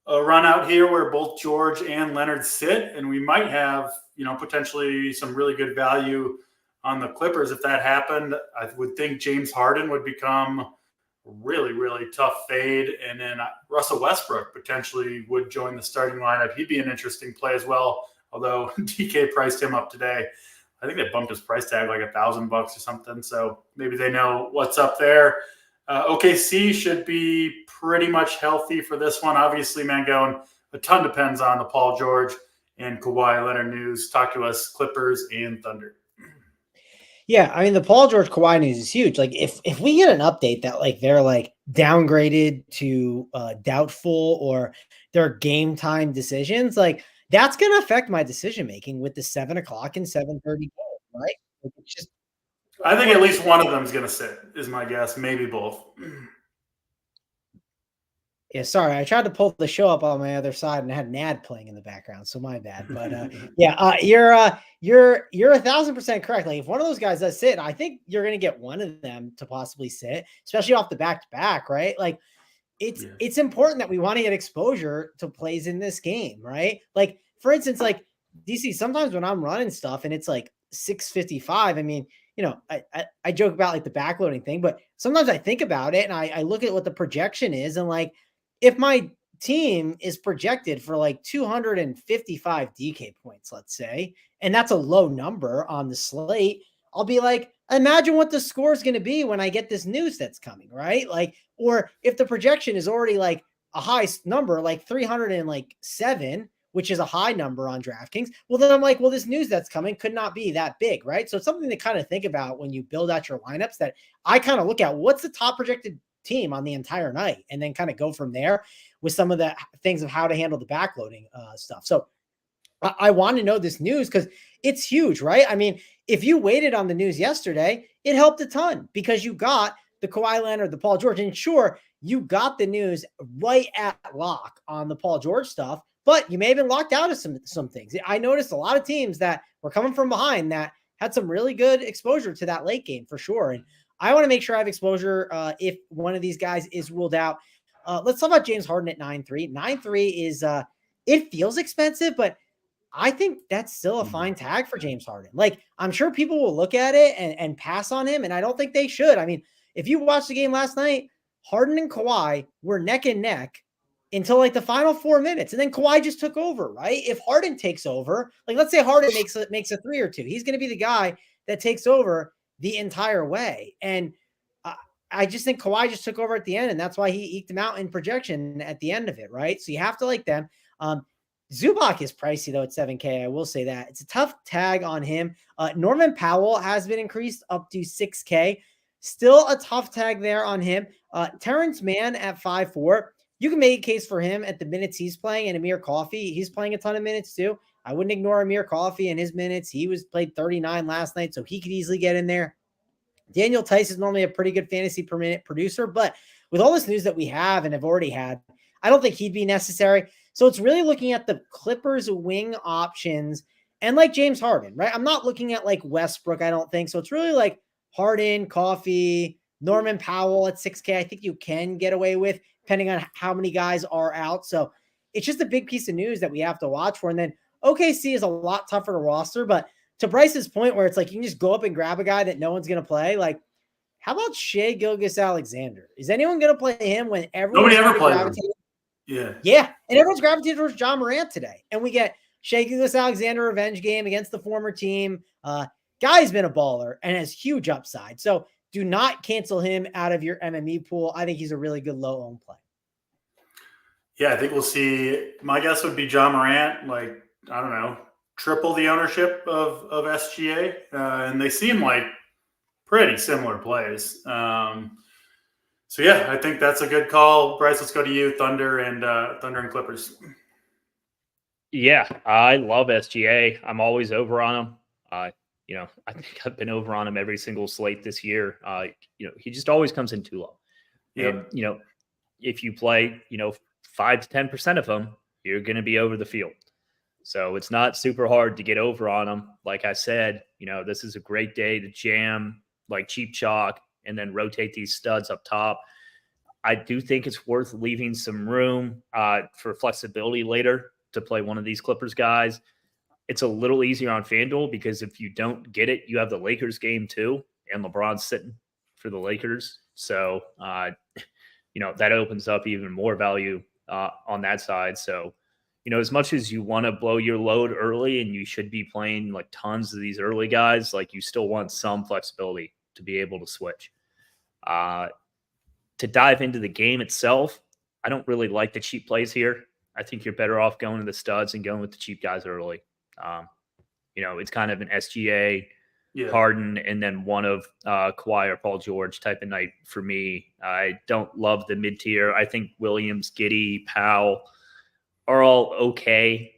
a run out here where both George and Leonard sit, and we might have, potentially some really good value on the Clippers. If that happened, I would think James Harden would become really, really tough fade. And then Russell Westbrook potentially would join the starting lineup. He'd be an interesting play as well, although DK priced him up today. I think they bumped his price tag like $1,000 or something. So maybe they know what's up there. OKC should be pretty much healthy for this one. Obviously, Mangone, a ton depends on the Paul George and Kawhi Leonard news. Talk to us, Clippers and Thunder. Yeah, I mean, the Paul George Kawhi news is huge. Like, if we get an update that like they're like downgraded to doubtful or their game time decisions, like that's going to affect my decision making with the 7 o'clock and 7:30 game, right? Like, it's just, I think at least one of them is going to sit, is my guess. Maybe both. yeah, sorry, I tried to pull the show up on my other side and I had an ad playing in the background, so my bad. But you're 1,000% correct. Like if one of those guys does sit, I think you're going to get one of them to possibly sit, especially off the back-to-back, right? Like it's important that we want to get exposure to plays in this game, right? Like for instance, like DC, sometimes when I'm running stuff and it's like 6:55, I mean, I joke about like the backloading thing, but sometimes I think about it and I look at what the projection is and like, if my team is projected for like 255 DK points, let's say, and that's a low number on the slate, I'll be like, imagine what the score is going to be when I get this news that's coming, right? Like, or if the projection is already like a high number, like 307, which is a high number on DraftKings, well, then I'm like, well, this news that's coming could not be that big, right? So it's something to kind of think about when you build out your lineups that I kind of look at what's the top projected team on the entire night and then kind of go from there with some of the things of how to handle the backloading stuff. So I want to know this news because it's huge, right? I mean, if you waited on the news yesterday, it helped a ton because you got the Kawhi Leonard, the Paul George, and sure, you got the news right at lock on the Paul George stuff, but you may have been locked out of some things. I noticed a lot of teams that were coming from behind that had some really good exposure to that late game for sure. And I want to make sure I have exposure if one of these guys is ruled out. Let's talk about James Harden at 9.3. 9.3 is it feels expensive, but I think that's still a fine tag for James Harden. Like, I'm sure people will look at it and pass on him, and I don't think they should. I mean, if you watched the game last night, Harden and Kawhi were neck and neck until like the final 4 minutes, and then Kawhi just took over, right? If Harden takes over, like let's say Harden makes a 3 or 2, he's going to be the guy that takes over the entire way. And I just think Kawhi just took over at the end, and that's why he eked him out in projection at the end of it, right? So you have to like them. Zubac is pricey, though, at 7K. I will say that. It's a tough tag on him. Norman Powell has been increased up to 6K. Still a tough tag there on him. Terrence Mann at 5.4. You can make a case for him at the minutes he's playing, and Amir Coffey. He's playing a ton of minutes, too. I wouldn't ignore Amir Coffey and his minutes. He played 39 last night, so he could easily get in there. Daniel Tice is normally a pretty good fantasy per minute producer, but with all this news that we have and have already had, I don't think he'd be necessary. So it's really looking at the Clippers wing options and like James Harden, right? I'm not looking at like Westbrook, I don't think. So it's really like Harden, Coffey, Norman Powell at 6K. I think you can get away with depending on how many guys are out. So it's just a big piece of news that we have to watch for. And then OKC is a lot tougher to roster, but to Bryce's point where it's like you can just go up and grab a guy that no one's going to play. Like, how about Shai Gilgeous-Alexander? Is anyone going to play him when everyone's nobody ever played him? Yeah. And everyone's gravitated towards John Morant today. And we get Shai Gilgeous-Alexander revenge game against the former team. Guy's been a baller and has huge upside. So do not cancel him out of your MME pool. I think he's a really good low-owned play. Yeah, I think we'll see. My guess would be John Morant, like, I don't know, triple the ownership of SGA. And they seem like pretty similar plays. So yeah, I think that's a good call. Bryce, let's go to you. Thunder and Clippers. Yeah, I love SGA. I'm always over on him. I think I've been over on him every single slate this year. He just always comes in too low. Yep. And if you play, 5 to 10% of them, you're going to be over the field. So it's not super hard to get over on him. Like I said, this is a great day to jam like cheap chalk and then rotate these studs up top. I do think it's worth leaving some room for flexibility later to play one of these Clippers guys. It's a little easier on FanDuel because if you don't get it, you have the Lakers game too, and LeBron's sitting for the Lakers. So, that opens up even more value on that side. So, as much as you want to blow your load early and you should be playing like tons of these early guys, like you still want some flexibility to be able to switch. To dive into the game itself, I don't really like the cheap plays here. I think you're better off going to the studs and going with the cheap guys early. It's kind of an SGA, Harden, and then one of Kawhi or Paul George type of night for me. I don't love the mid-tier. I think Williams, Giddey, Powell are all okay.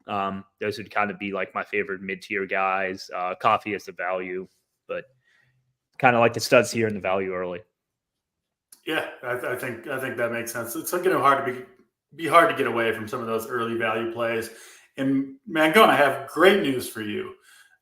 Those would kind of be like my favorite mid-tier guys. Coffee is the value, but kind of like the studs here in the value early. Yeah, I think that makes sense. It's going to be hard to get away from some of those early value plays. And Mangone, I have great news for you.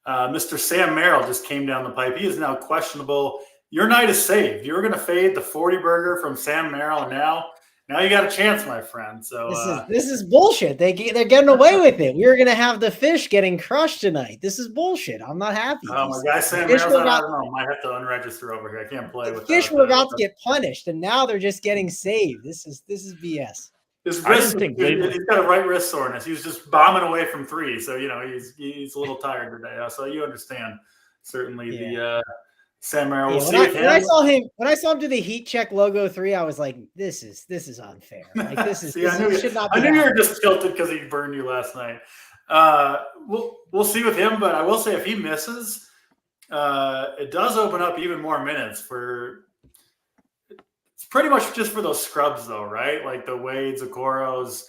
Mr. Sam Merrill just came down the pipe. He is now questionable. Your night is saved. You were going to fade the 40 burger from Sam Merrill, and now you got a chance, my friend. So this is bullshit. They're getting away with it. We were going to have the fish getting crushed tonight. This is bullshit. I'm not happy. Oh my guy, Sam Merrill's I don't know. Might have to unregister over here. I can't play with fish. Were about to get punished, and now they're just getting saved. This is BS. His wrist, he's got a right wrist soreness. He was just bombing away from three, so he's a little tired today. So you understand certainly the Sam Merrill. When I saw him do the heat check logo 3, I was like, this is unfair. Like this is should not be. I knew you were just tilted because he burned you last night. We'll see with him, but I will say if he misses, it does open up even more minutes for. Pretty much just for those scrubs, though, right? Like the Wades, Okoros.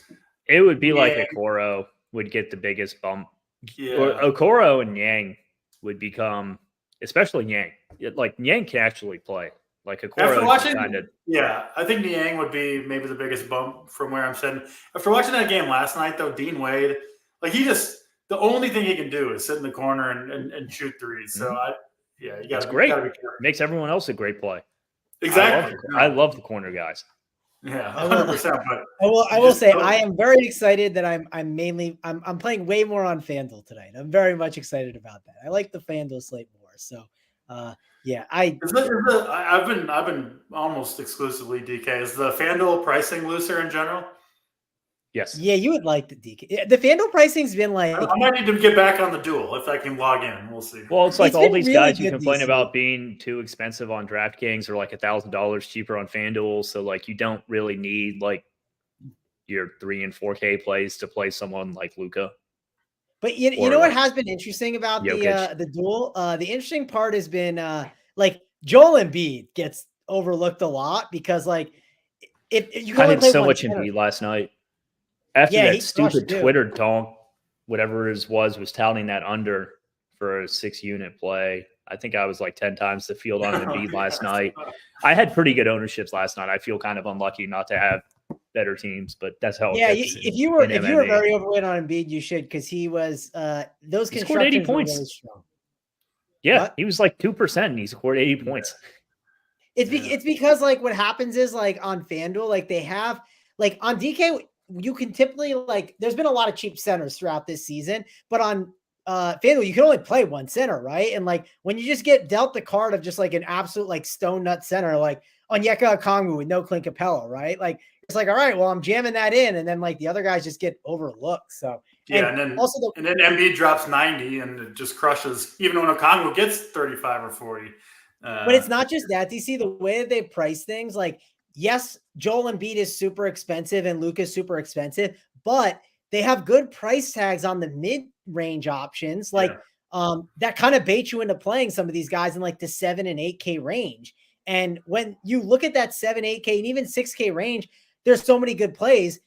It would be like Okoro would get the biggest bump. Yeah. Okoro and Yang would become, especially Yang. Like Yang can actually play. Like Okoro I think Niang would be maybe the biggest bump from where I'm sitting. After watching that game last night, though, Dean Wade, like the only thing he can do is sit in the corner and shoot threes. So you got. It's great. Makes everyone else a great play. Exactly. I love the corner guys. Yeah, 100%. But I will say I am very excited that I'm playing way more on FanDuel tonight. I'm very much excited about that. I like the FanDuel slate more. So I've been almost exclusively DK. Is the FanDuel pricing looser in general? Yes. Yeah, you would like the DK. The FanDuel pricing's been like. I might need to get back on the duel if I can log in. We'll see. Well, it's like all these guys you complain about being too expensive on DraftKings or like $1,000 cheaper on FanDuel. So like you don't really need like your 3 and 4K plays to play someone like Luka. But you know what has been interesting about the duel? The interesting part has been like Joel Embiid gets overlooked a lot because like if you I had so much Embiid last night. After that stupid Twitter donk, whatever it was touting that under for a 6-unit play. I think I was like 10 times the field on Embiid last night. I had pretty good ownerships last night. I feel kind of unlucky not to have better teams, but that's how. If you were very overweight on Embiid, you should because he was those he scored 80 points. Really strong. Yeah, what? He was like 2% and he scored 80 points. It's because like what happens is like on FanDuel, like they have like on DK. You can typically like there's been a lot of cheap centers throughout this season, but on FanDuel, you can only play one center, right? And like when you just get dealt the card of just like an absolute like stone nut center, like Onyeka Okongwu with no Clint Capella, right? Like it's like, all right, well, I'm jamming that in, and then like the other guys just get overlooked. So and then Embiid drops 90 and it just crushes, even when Okongwu gets 35 or 40. But it's not just that. Do you see the way that they price things? Like, yes, Joel Embiid is super expensive and Luka is super expensive, but they have good price tags on the mid-range options. Like that kind of bait you into playing some of these guys in like the 7 and 8K range. And when you look at that 7, 8K and even 6K range, there's so many good plays.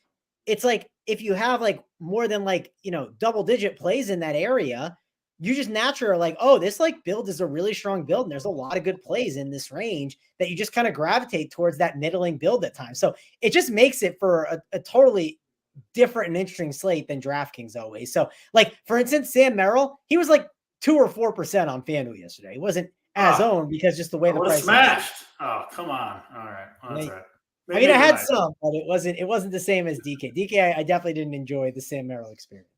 It's like, if you have like more than like, double digit plays in that area, you just naturally are like, oh, this like build is a really strong build. And there's a lot of good plays in this range that you just kind of gravitate towards that middling build at times. So it just makes it for a totally different and interesting slate than DraftKings always. So like, for instance, Sam Merrill, he was like 2 or 4% on FanDuel yesterday. He wasn't as owned because just the way the price smashed. Oh, come on. All right. Well, that's right. I mean, I had some, but it wasn't the same as DK. DK, I definitely didn't enjoy the Sam Merrill experience.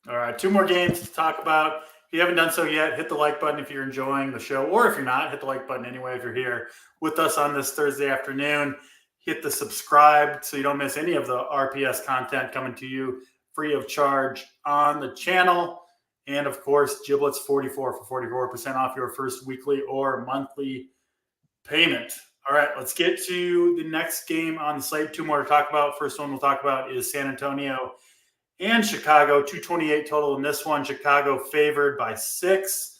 All right, 2 more games to talk about. If you haven't done so yet, hit the like button if you're enjoying the show, or if you're not, hit the like button anyway if you're here with us on this Thursday afternoon. Hit the subscribe so you don't miss any of the RPS content coming to you free of charge on the channel. And, of course, Giblets 44 for 44% off your first weekly or monthly payment. All right, let's get to the next game on the slate. 2 more to talk about. First one we'll talk about is San Antonio and Chicago. 228 total in this one. Chicago favored by 6.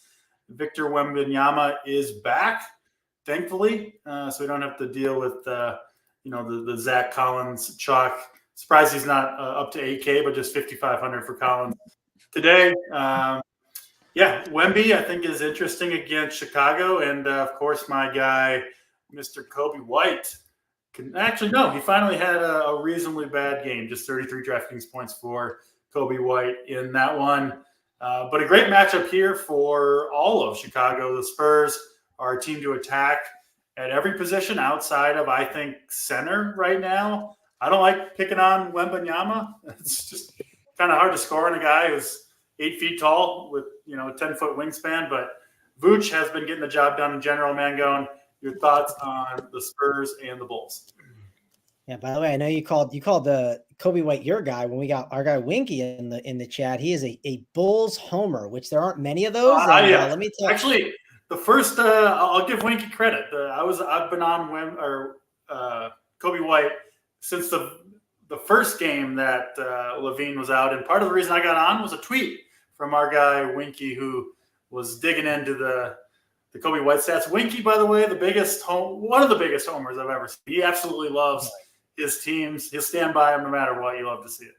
Victor Wembanyama is back, thankfully, so we don't have to deal with the Zach Collins chalk. Surprised he's not up to 8K, but just 5,500 for Collins today. Wemby I think is interesting against Chicago, and of course my guy, Mr. Kobe White. He finally had a reasonably bad game, just 33 DraftKings points for Kobe White in that one. But a great matchup here for all of Chicago. The Spurs are a team to attack at every position outside of, I think, center right now. I don't like picking on Wembanyama. It's just kind of hard to score on a guy who's 8 feet tall with a 10-foot wingspan. But Vooch has been getting the job done in general. Mangone, your thoughts on the Spurs and the Bulls? Yeah. By the way, I know you called the Kobe White your guy when we got our guy Winky in the chat. He is a Bulls homer, which there aren't many of those. Let me tell you. Actually, the first I'll give Winky credit. I've been on Kobe White since the first game that Levine was out, and part of the reason I got on was a tweet from our guy Winky, who was digging into the Kobe White stats. Winky, by the way, one of the biggest homers I've ever seen. He absolutely loves his teams. He'll stand by them no matter what. You love to see it.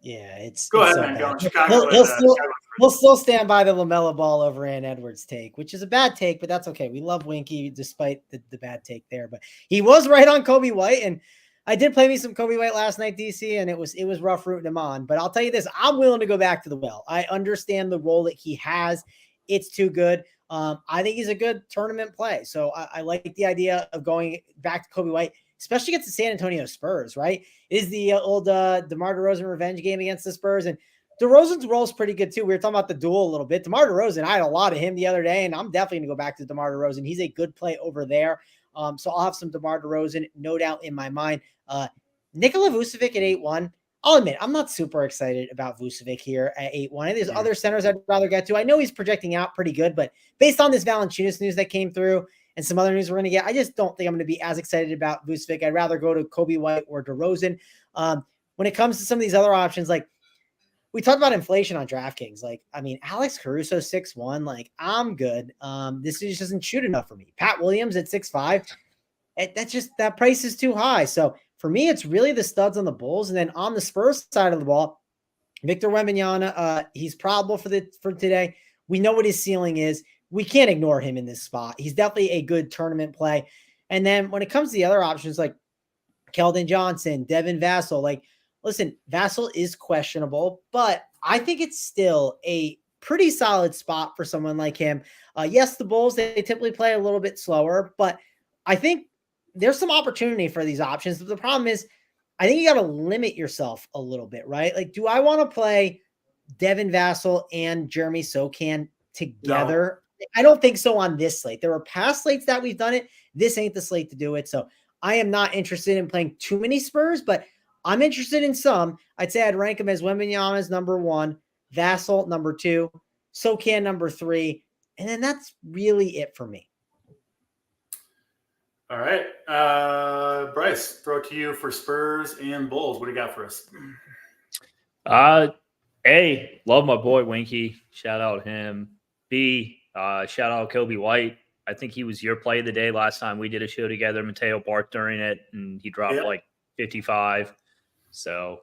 Yeah, go ahead, so man. Go. Chicago. He'll still stand by the LaMelo Ball over Ant Edwards take, which is a bad take, but that's okay. We love Winky despite the bad take there. But he was right on Kobe White, and I did play me some Kobe White last night, DC, and it was rough rooting him on. But I'll tell you this, I'm willing to go back to the well. I understand the role that he has. It's too good. I think he's a good tournament play. So I like the idea of going back to Kobe White, especially against the San Antonio Spurs, right? It is the old DeMar DeRozan revenge game against the Spurs. And DeRozan's role is pretty good too. We were talking about the duel a little bit. DeMar DeRozan, I had a lot of him the other day, and I'm definitely going to go back to DeMar DeRozan. He's a good play over there. So I'll have some DeMar DeRozan, no doubt in my mind. Nikola Vucevic at 8-1. I'll admit, I'm not super excited about Vucevic here at 8-1. There's other centers I'd rather get to. I know he's projecting out pretty good, but based on this Valanciunas news that came through and some other news we're going to get, I just don't think I'm going to be as excited about Vucevic. I'd rather go to Kobe White or DeRozan. When it comes to some of these other options, like we talked about inflation on DraftKings. Alex Caruso 6'1". I'm good. This just doesn't shoot enough for me. Pat Williams at 6'5". That price is too high. So for me, it's really the studs on the Bulls. And then on the Spurs side of the ball, Victor Wembanyama, he's probable for today. We know what his ceiling is. We can't ignore him in this spot. He's definitely a good tournament play. And then when it comes to the other options, like Keldon Johnson, Devin Vassell, listen, Vassell is questionable, but I think it's still a pretty solid spot for someone like him. Yes, the Bulls, they typically play a little bit slower, but I think there's some opportunity for these options. But the problem is, I think you got to limit yourself a little bit, right? Do I want to play Devin Vassell and Jeremy Sochan together? No. I don't think so on this slate. There were past slates that we've done it. This ain't the slate to do it. So I am not interested in playing too many Spurs, but I'm interested in some. I'd say I'd rank them as Wembanyama's number 1, Vassell number 2, Sochan number 3, and then that's really it for me. All right. Bryce, throw it to you for Spurs and Bulls. What do you got for us? A, love my boy Winky. Shout out him. B, shout out Kobe White. I think he was your play of the day last time we did a show together. Mateo barked during it, and he dropped 55. So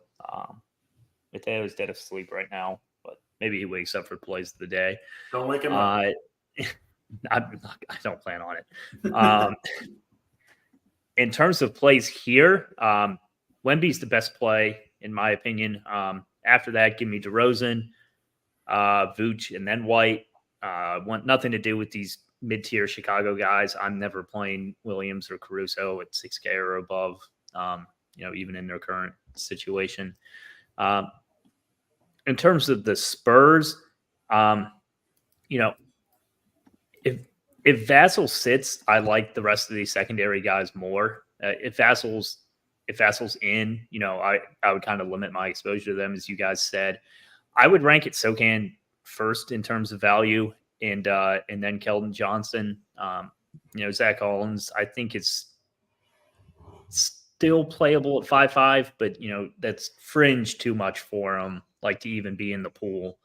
Mateo's dead asleep right now, but maybe he wakes up for plays of the day. Don't wake him up. I don't plan on it. In terms of plays here, Wemby's the best play, in my opinion. After that, give me DeRozan, Vooch, and then White. Want nothing to do with these mid-tier Chicago guys. I'm never playing Williams or Caruso at 6K or above. even in their current situation. In terms of the Spurs, if Vassell sits, I like the rest of these secondary guys more. If Vassell's in, I would kind of limit my exposure to them, as you guys said. I would rank it Sokan first in terms of value, and then Keldon Johnson. Zach Collins, I think is still playable at 5.5, but that's fringe too much for him, like to even be in the pool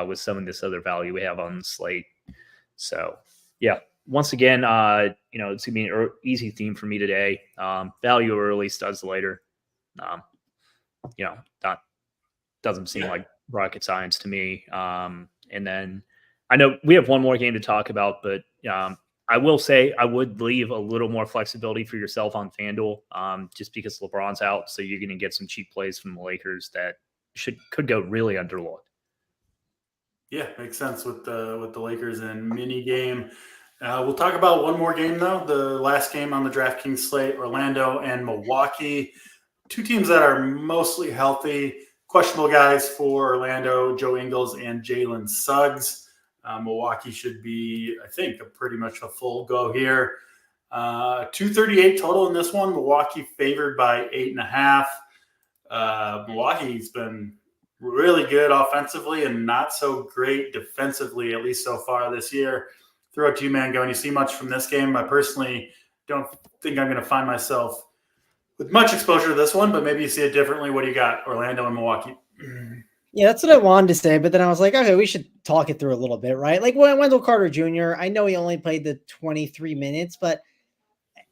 with some of this other value we have on the slate. So yeah, once again, it's gonna be an easy theme for me today. Value early, studs later. That doesn't seem like rocket science to me. And then I know we have one more game to talk about, but I will say I would leave a little more flexibility for yourself on FanDuel, just because LeBron's out, so you're going to get some cheap plays from the Lakers that could go really underlooked. Yeah, makes sense with the Lakers and mini game. We'll talk about one more game though. The last game on the DraftKings slate: Orlando and Milwaukee. Two teams that are mostly healthy. Questionable guys for Orlando: Joe Ingles and Jalen Suggs. Milwaukee should be, I think, pretty much a full go here. 238 total in this one. Milwaukee favored by 8.5. Milwaukee's been really good offensively and not so great defensively, at least so far this year. Throw it to you, Mangone. You see much from this game? I personally don't think I'm going to find myself with much exposure to this one, but maybe you see it differently. What do you got, Orlando and Milwaukee? Yeah, that's what I wanted to say, but then I was like, okay, we should talk it through a little bit, right? Like Wendell Carter Jr., I know he only played the 23 minutes, but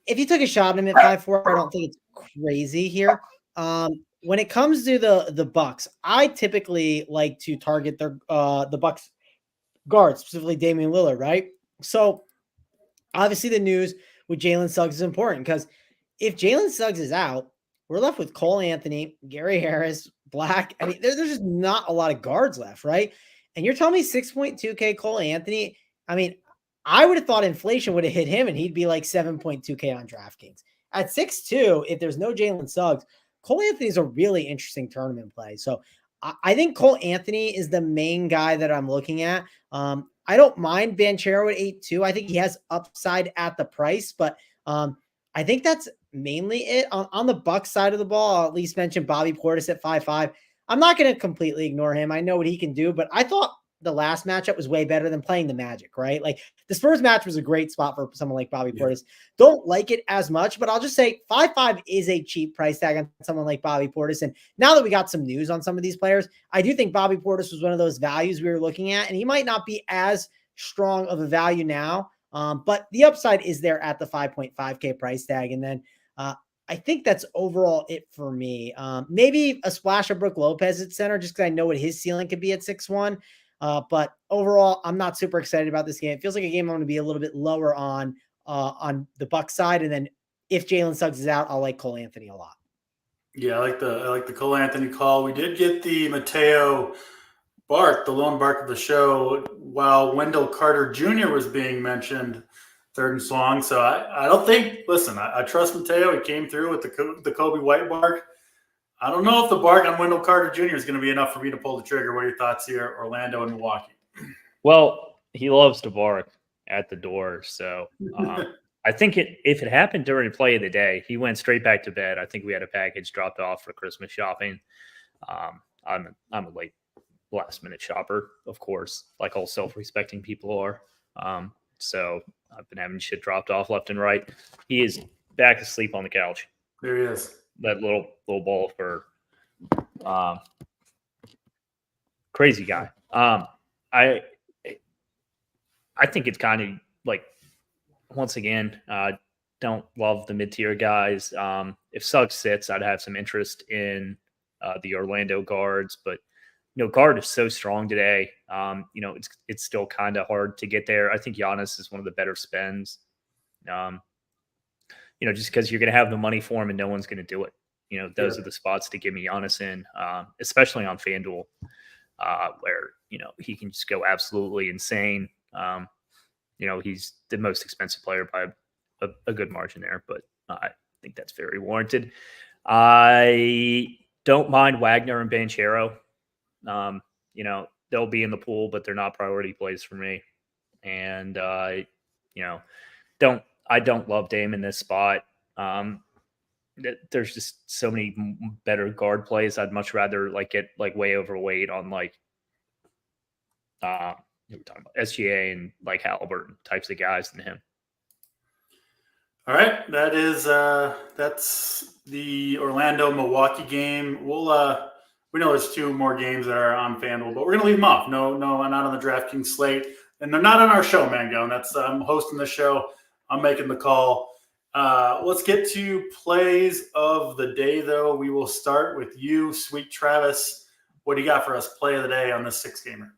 if you took a shot at him at 5'4", I don't think it's crazy here. When it comes to the Bucks, I typically like to target the Bucks guards, specifically Damian Lillard, right? So obviously the news with Jalen Suggs is important, because if Jalen Suggs is out, we're left with Cole Anthony, Gary Harris, Black. I mean, there's just not a lot of guards left, right? And you're telling me 6.2K Cole Anthony. I mean, I would have thought inflation would have hit him and he'd be like 7.2K on DraftKings. At 6.2, if there's no Jalen Suggs, Cole Anthony is a really interesting tournament play. So I think Cole Anthony is the main guy that I'm looking at. I don't mind Banchero at 8.2. I think he has upside at the price, but I think that's mainly it. On the Bucks side of the ball, I'll at least mention Bobby Portis at 5.5. I'm not going to completely ignore him. I know what he can do, but I thought the last matchup was way better than playing the Magic, right? Like the Spurs match was a great spot for someone like Bobby Portis. Don't like it as much, but I'll just say 5.5 is a cheap price tag on someone like Bobby Portis. And now that we got some news on some of these players, I do think Bobby Portis was one of those values we were looking at, and he might not be as strong of a value now. But the upside is there at the 5.5K price tag. And then I think that's overall it for me. Maybe a splash of Brook Lopez at center, just because I know what his ceiling could be at 6.1. But overall, I'm not super excited about this game. It feels like a game I'm going to be a little bit lower on the Bucks side. And then if Jalen Suggs is out, I'll like Cole Anthony a lot. Yeah, I like the Cole Anthony call. We did get the Mateo bark, the lone bark of the show, while Wendell Carter Jr. was being mentioned third and long. So I don't think, listen, I trust Mateo. He came through with the Kobe White bark. I don't know if the bark on Wendell Carter Jr. is going to be enough for me to pull the trigger. What are your thoughts here, Orlando and Milwaukee? Well, he loves to bark at the door. So I think if it happened during play of the day, he went straight back to bed. I think we had a package dropped off for Christmas shopping. I'm a late last minute shopper, of course, like all self-respecting people are. So I've been having shit dropped off left and right. He is back asleep on the couch. There he is. That little ball of fur. Crazy guy. I think it's kind of like, once again, don't love the mid-tier guys. If Suggs sits, I'd have some interest in the Orlando guards, but guard is so strong today. It's still kind of hard to get there. I think Giannis is one of the better spends. Just because you're going to have the money for him and no one's going to do it. Those are the spots to give me Giannis in, especially on FanDuel, where, he can just go absolutely insane. He's the most expensive player by a good margin there, but think that's very warranted. I don't mind Wagner and Banchero. They'll be in the pool, but they're not priority plays for me. And I don't love Dame in this spot. There's just so many better guard plays. I'd much rather get way overweight on we're talking about SGA and Halliburton types of guys than him. All right, that's the Orlando-Milwaukee game. We know there's 2 more games that are on FanDuel, but we're gonna leave them off. No, not on the DraftKings slate, and they're not on our show, Mangone. I'm hosting the show. I'm making the call. Let's get to plays of the day, though. We will start with you, Sweet Travis. What do you got for us? Play of the day on this 6-gamer.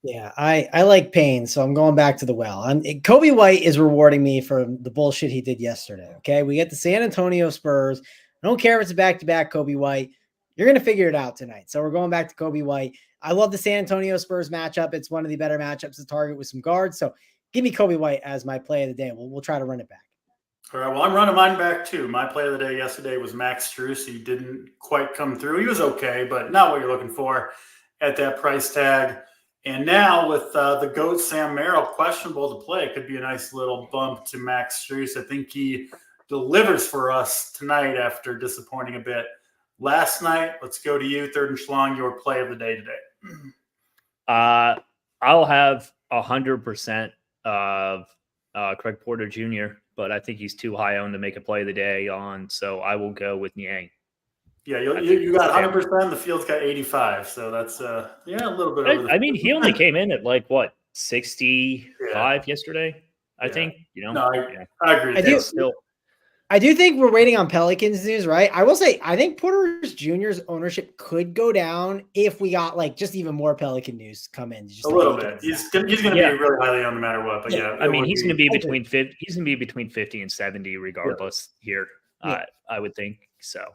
Yeah, I like pain, so I'm going back to the well. Kobe White is rewarding me for the bullshit he did yesterday. Okay, we get the San Antonio Spurs. I don't care if it's a back-to-back Kobe White. You're going to figure it out tonight. So we're going back to Kobe White. I love the San Antonio Spurs matchup. It's one of the better matchups to target with some guards. So give me Kobe White as my play of the day. We'll try to run it back. All right, well, I'm running mine back too. My play of the day yesterday was Max Strus. He didn't quite come through. He was okay, but not what you're looking for at that price tag. And now with the GOAT Sam Merrill questionable to play, it could be a nice little bump to Max Strus. I think he delivers for us tonight after disappointing a bit last night. Let's go to you, Third and Schlong, your play of the day today. I'll have 100% of Craig Porter Jr., but I think he's too high owned to make a play of the day on, so I will go with Niang. Yeah, you got 100%. The field's got 85, so that's a little bit over. He only came in at 65 yesterday. I think. I agree. I do think we're waiting on Pelicans news, right? I will say I think Porter Jr.'s ownership could go down if we got just even more Pelican news come in. Just a little bit. He's going to be really highly owned no matter what. But he's going to be between 50. He's going to be between 50 and 70 regardless here. I would think so.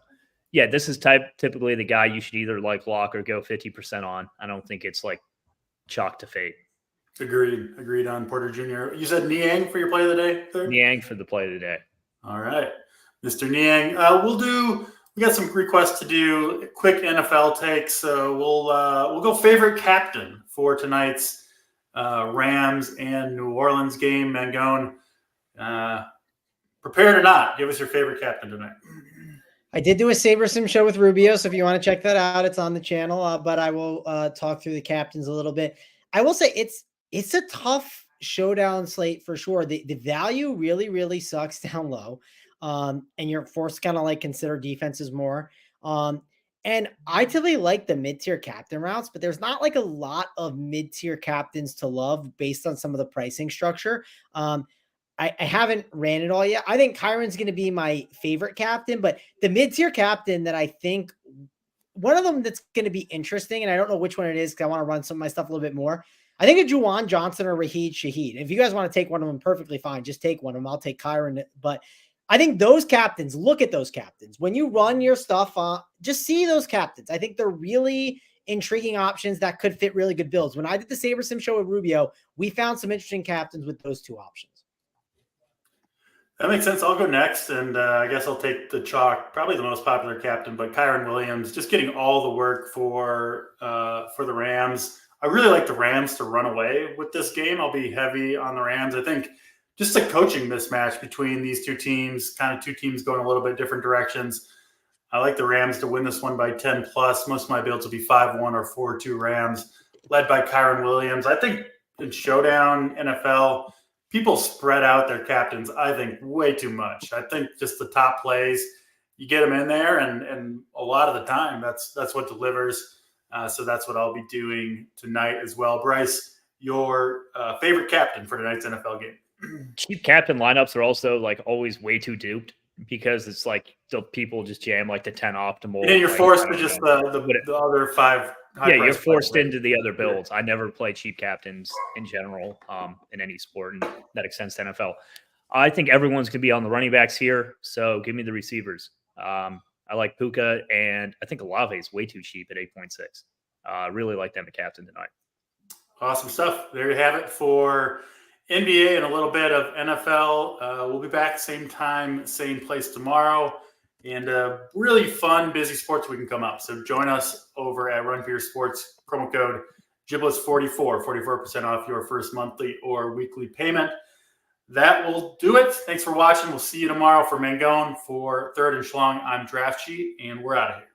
Yeah, this is typically the guy you should either lock or go 50% on. I don't think it's chalk to fate. Agreed on Porter Jr. You said Niang for your play of the day? Third? Niang for the play of the day. All right, Mr. Niang. We got some requests to do quick NFL takes. So we'll go favorite captain for tonight's Rams and New Orleans game. Mangone, prepared or not, give us your favorite captain tonight. I did do a Saber Sim show with Rubio, so if you want to check that out, it's on the channel. But I will talk through the captains a little bit. I will say it's a tough showdown slate for sure. The value really, really sucks down low. And you're forced to kind of consider defenses more. And I typically like the mid-tier captain routes, but there's not a lot of mid-tier captains to love based on some of the pricing structure. I haven't ran it all yet. I think Kyron's going to be my favorite captain, but the mid-tier captain that I think one of them that's going to be interesting, and I don't know which one it is because I want to run some of my stuff a little bit more. I think a Juwan Johnson or Raheed Shaheed. If you guys want to take one of them, perfectly fine. Just take one of them. I'll take Kyron. But I think those captains, look at those captains. When you run your stuff, just see those captains. I think they're really intriguing options that could fit really good builds. When I did the Saber Sim show with Rubio, we found some interesting captains with those two options. That makes sense. I'll go next, and I guess I'll take the chalk, probably the most popular captain, but Kyron Williams, just getting all the work for the Rams. I really like the Rams to run away with this game. I'll be heavy on the Rams. I think just a coaching mismatch between these two teams, kind of two teams going a little bit different directions. I like the Rams to win this one by 10 plus. Most of my builds will be 5-1 or 4-2 Rams, led by Kyron Williams. I think in Showdown NFL, people spread out their captains, I think, way too much. I think just the top plays, you get them in there, and a lot of the time, that's what delivers. So that's what I'll be doing tonight as well. Bryce, your favorite captain for tonight's NFL game? Cheap captain lineups are also always way too duped because it's the people just jam the 10 optimal. And you're forced to just the other 5. Yeah, you're forced into the other builds. I never play cheap captains in general in any sport, and that extends to NFL. I think everyone's going to be on the running backs here, so give me the receivers. I like Puka, and I think Olave is way too cheap at 8.6. Really like them to captain tonight. Awesome stuff. There you have it for NBA and a little bit of NFL. We'll be back same time, same place tomorrow. And really fun, busy sports week can come up. So join us over at Run for Your Sports, promo code Giblets44, 44% off your first monthly or weekly payment. That will do it. Thanks for watching. We'll see you tomorrow for Mangone. For Third and Schlong, I'm Draft Sheet, and we're out of here.